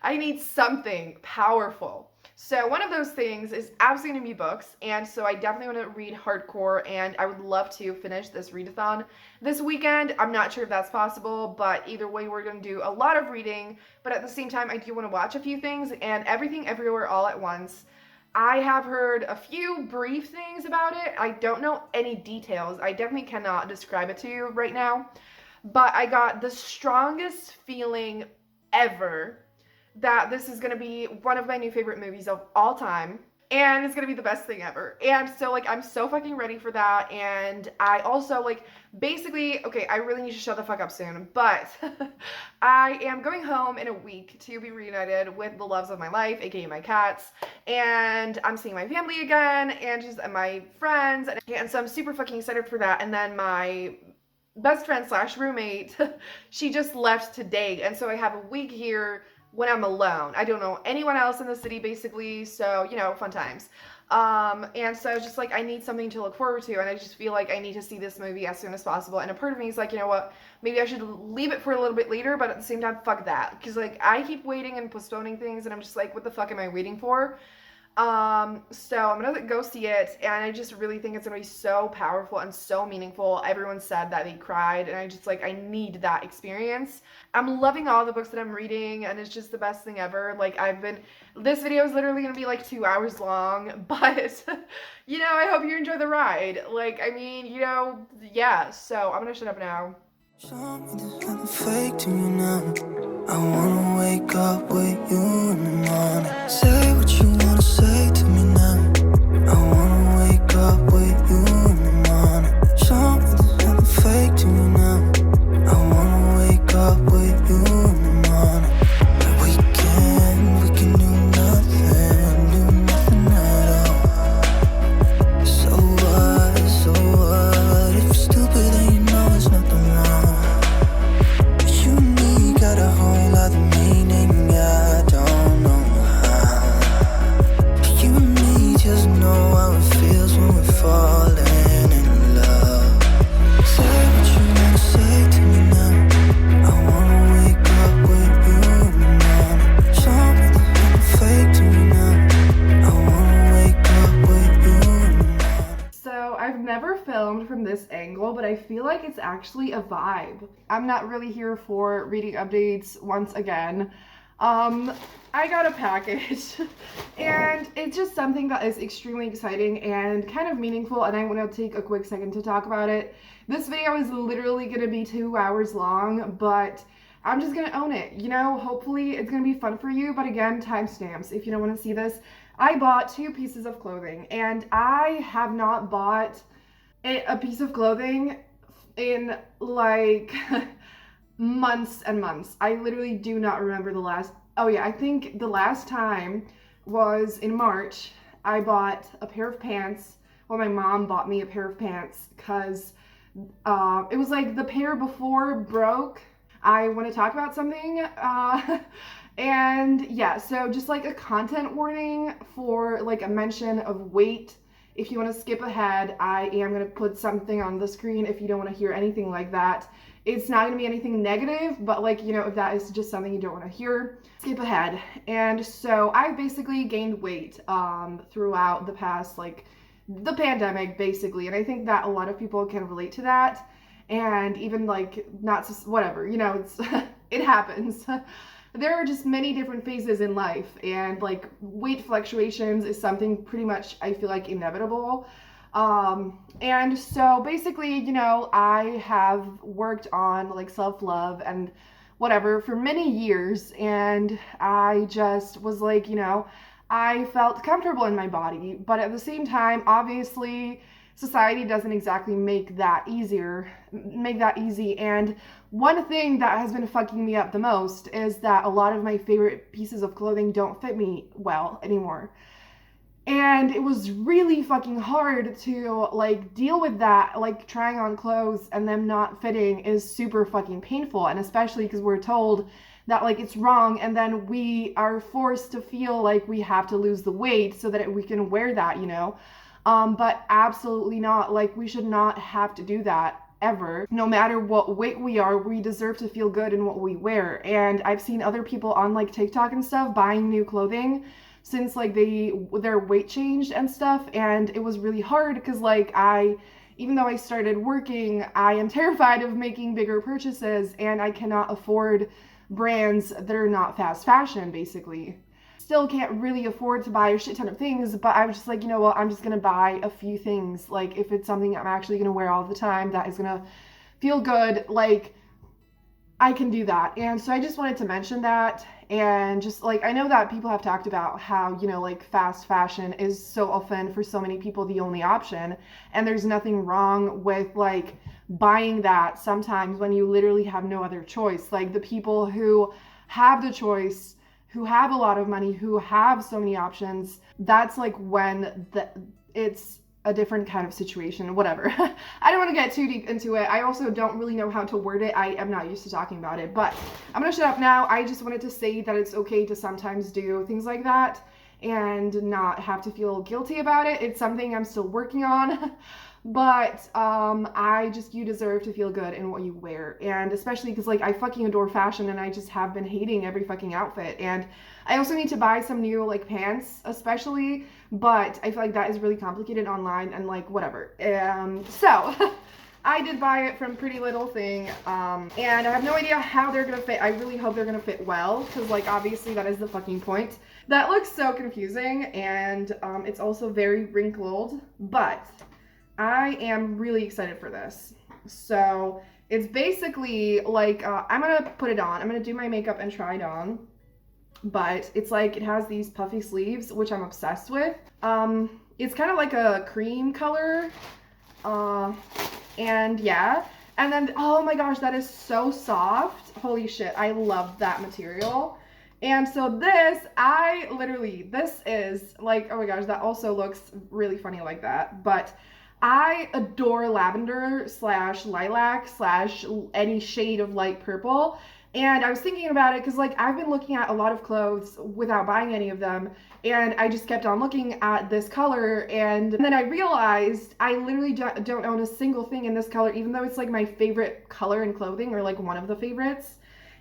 I need something powerful. So one of those things is absolutely gonna be books, and so I definitely want to read hardcore, and I would love to finish this readathon this weekend. I'm not sure if that's possible, but either way we're gonna do a lot of reading, but at the same time I do want to watch a few things, and Everything Everywhere All at Once, I have heard a few brief things about it. I don't know any details. I definitely cannot describe it to you right now, but I got the strongest feeling ever that this is going to be one of my new favorite movies of all time, and it's going to be the best thing ever. And so like I'm so fucking ready for that. And I also like basically, okay, I really need to shut the fuck up soon, but I am going home in a week to be reunited with the loves of my life, aka my cats, and I'm seeing my family again and just my friends, and so I'm super fucking excited for that. And then my best friend slash roommate, she just left today, and so I have a week here when I'm alone. I don't know anyone else in the city basically, so fun times. And so it's just like I need something to look forward to, and I just feel like I need to see this movie as soon as possible. And a part of me is like, you know what, maybe I should leave it for a little bit later, but at the same time, fuck that, because like I keep waiting and postponing things, and I'm just like, what the fuck am I waiting for? So I'm gonna go see it, and I just really think it's gonna be so powerful and so meaningful. Everyone said that they cried, and I just like, I need that experience. I'm loving all the books that I'm reading, and it's just the best thing ever. Like this video is literally gonna be like 2 hours long, but I hope you enjoy the ride. Like, I mean, yeah, so I'm gonna shut up now. Show me there's nothing fake to me now. I wanna wake up with you in the morning. Say what you wanna say to me now. I wanna wake up with you in the morning. Show me there's nothing fake. normal, but I feel like it's actually a vibe. I'm not really here for reading updates once again. I got a package and it's just something that is extremely exciting and kind of meaningful, and I want to take a quick second to talk about it. This video is literally going to be 2 hours long, but I'm just going to own it. You know, hopefully it's going to be fun for you, but again, timestamps if you don't want to see this. I bought 2 pieces of clothing, and I have not bought a piece of clothing in like months and months. I literally do not remember the last, oh yeah, I think the last time was in March. I bought a pair of pants. Well, my mom bought me a pair of pants because it was like the pair before broke. I want to talk about something. And yeah, so just like a content warning for like a mention of weight. If you want to skip ahead, I am going to put something on the screen if you don't want to hear anything like that. It's not going to be anything negative, but like, you know, if that is just something you don't want to hear, skip ahead. And so I basically gained weight throughout the past, like the pandemic basically. And I think that a lot of people can relate to that. And even like not whatever, you know, it's it happens. There are just many different phases in life, and like weight fluctuations is something pretty much I feel like inevitable. And so basically, you know, I have worked on like self-love and whatever for many years, and I just was like, you know, I felt comfortable in my body, but at the same time, obviously society doesn't exactly make that easy. And one thing that has been fucking me up the most is that a lot of my favorite pieces of clothing don't fit me well anymore. And it was really fucking hard to like deal with that, like trying on clothes and them not fitting is super fucking painful. And especially because we're told that like it's wrong, and then we are forced to feel like we have to lose the weight so that we can wear that, you know. But absolutely not. Like, we should not have to do that ever. No matter what weight we are, we deserve to feel good in what we wear. And I've seen other people on like TikTok and stuff buying new clothing since like their weight changed and stuff, and it was really hard because like even though I started working, I am terrified of making bigger purchases, and I cannot afford brands that are not fast fashion basically. Still can't really afford to buy a shit ton of things, but I was just like, you know what, I'm just gonna buy a few things. Like, if it's something I'm actually gonna wear all the time that is gonna feel good, like, I can do that. And so I just wanted to mention that. And just like, I know that people have talked about how, you know, like fast fashion is so often for so many people the only option, and there's nothing wrong with like buying that sometimes when you literally have no other choice. Like, the people who have the choice, who have a lot of money, who have so many options, that's like when it's a different kind of situation, whatever. I don't want to get too deep into it. I also don't really know how to word it. I am not used to talking about it, but I'm gonna shut up now. I just wanted to say that it's okay to sometimes do things like that and not have to feel guilty about it. It's something I'm still working on. But you deserve to feel good in what you wear. And especially because like I fucking adore fashion, and I just have been hating every fucking outfit. And I also need to buy some new like pants especially, but I feel like that is really complicated online and like whatever. So I did buy it from Pretty Little Thing, and I have no idea how they're gonna fit. I really hope they're gonna fit well, because like obviously that is the fucking point. That looks so confusing, and it's also very wrinkled, but I am really excited for this. So it's basically like, I'm gonna put it on. I'm gonna do my makeup and try it on. But it's like, it has these puffy sleeves, which I'm obsessed with. It's kind of like a cream color. And yeah. And then, oh my gosh, that is so soft. Holy shit, I love that material. And so this is like, oh my gosh, that also looks really funny like that. But I adore lavender / lilac / any shade of light purple. And I was thinking about it because like I've been looking at a lot of clothes without buying any of them, and I just kept on looking at this color, and then I realized I literally don't own a single thing in this color, even though it's like my favorite color in clothing, or like one of the favorites.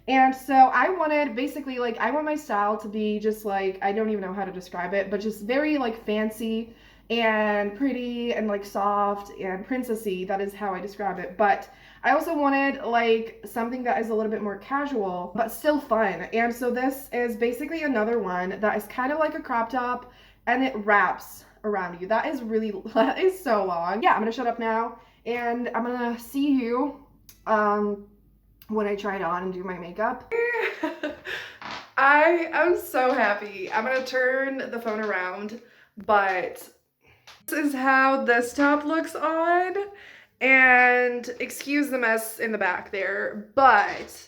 And so I wanted, basically, like, I want my style to be just like, I don't even know how to describe it, but just very like fancy and pretty and like soft and princessy. That is how I describe it. But I also wanted like something that is a little bit more casual but still fun. And so this is basically another one that is kind of like a crop top, and it wraps around you. That is really, that is so long. Yeah, I'm gonna shut up now and I'm gonna see you when I try it on and do my makeup. I am so happy. I'm gonna turn the phone around, but this is how this top looks on. And excuse the mess in the back there, but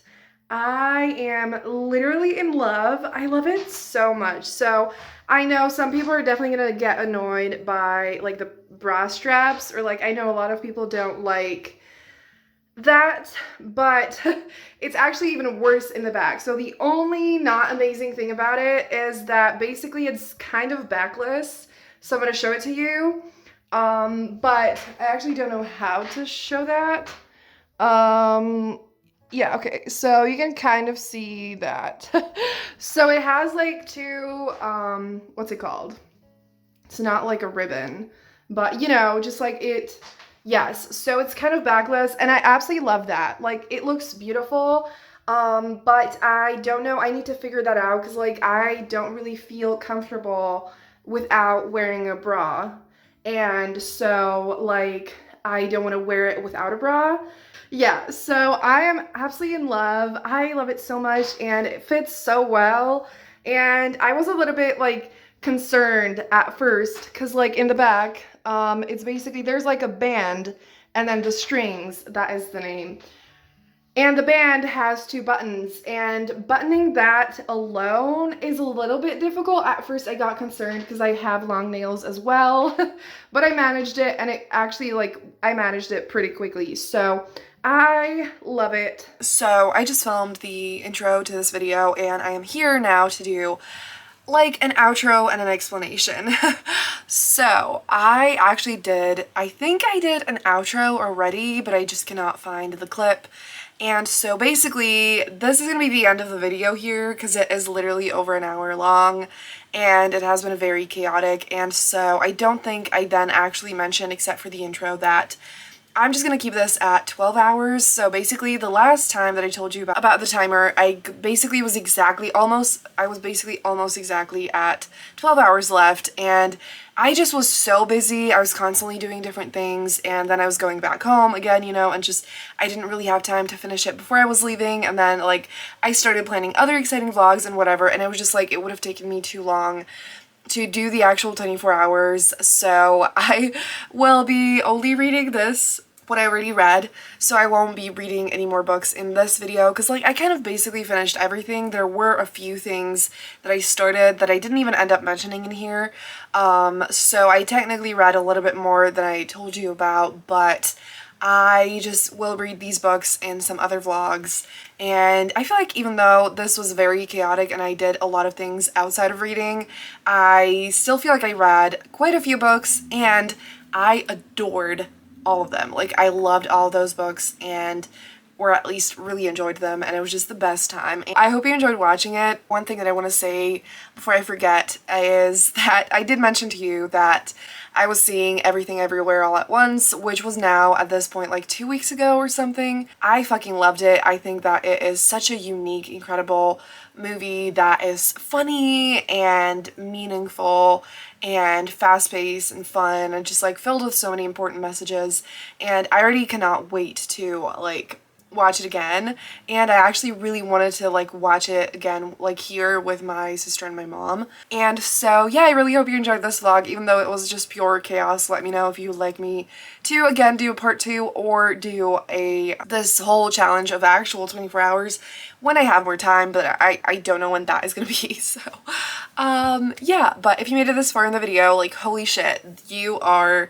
I am literally in love. I love it so much. So I know some people are definitely gonna get annoyed by like the bra straps, or like I know a lot of people don't like that, but it's actually even worse in the back. So the only not amazing thing about it is that basically it's kind of backless. So I'm gonna show it to you. But I actually don't know how to show that. Yeah, okay, so you can kind of see that. So it has like two, what's it called? It's not like a ribbon, but you know, just like it, yes. So it's kind of backless, and I absolutely love that. Like, it looks beautiful. But I don't know, I need to figure that out because like I don't really feel comfortable without wearing a bra. And so like I don't want to wear it without a bra. Yeah, so I am absolutely in love. I love it so much and it fits so well. And I was a little bit like concerned at first because like in the back, it's basically there's like a band and then the strings, that is the name. And the band has two buttons, and buttoning that alone is a little bit difficult. At first I got concerned because I have long nails as well, but I managed it, and it actually, like, I managed it pretty quickly. So I love it. So I just filmed the intro to this video, and I am here now to do like an outro and an explanation. So I actually did, I think I did an outro already, but I just cannot find the clip. And so basically, this is going to be the end of the video here because it is literally over an hour long and it has been very chaotic. And so I don't think I then actually mentioned, except for the intro, that I'm just going to keep this at 12 hours. So basically, the last time that I told you about the timer, I basically was almost exactly at 12 hours left. And I just was so busy. I was constantly doing different things, and then I was going back home again, you know, and just I didn't really have time to finish it before I was leaving. And then like I started planning other exciting vlogs and whatever, and it was just like it would have taken me too long to do the actual 24 hours. So I will be only reading this, what I already read, so I won't be reading any more books in this video because like I kind of basically finished everything. There were a few things that I started that I didn't even end up mentioning in here, so I technically read a little bit more than I told you about, but I just will read these books in some other vlogs. And I feel like even though this was very chaotic and I did a lot of things outside of reading, I still feel like I read quite a few books and I adored all of them. Like, I loved all of those books, and or at least really enjoyed them, and it was just the best time. I hope you enjoyed watching it. One thing that I want to say before I forget is that I did mention to you that I was seeing Everything Everywhere All at Once, which was now at this point like 2 weeks ago or something. I fucking loved it. I think that it is such a unique, incredible movie that is funny and meaningful and fast-paced and fun and just like filled with so many important messages, and I already cannot wait to like watch it again. And I actually really wanted to like watch it again like here with my sister and my mom. And so yeah, I really hope you enjoyed this vlog, even though it was just pure chaos. Let me know if you would like me to again do a part 2 or do this whole challenge of actual 24 hours when I have more time, but I don't know when that is gonna be. So yeah, but if you made it this far in the video, like holy shit, you are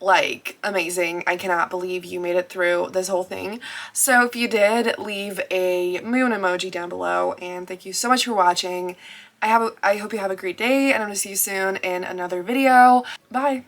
like amazing. I cannot believe you made it through this whole thing. So if you did, leave a moon emoji down below, and thank you so much for watching. I hope you have a great day, and I'm gonna see you soon in another video. Bye.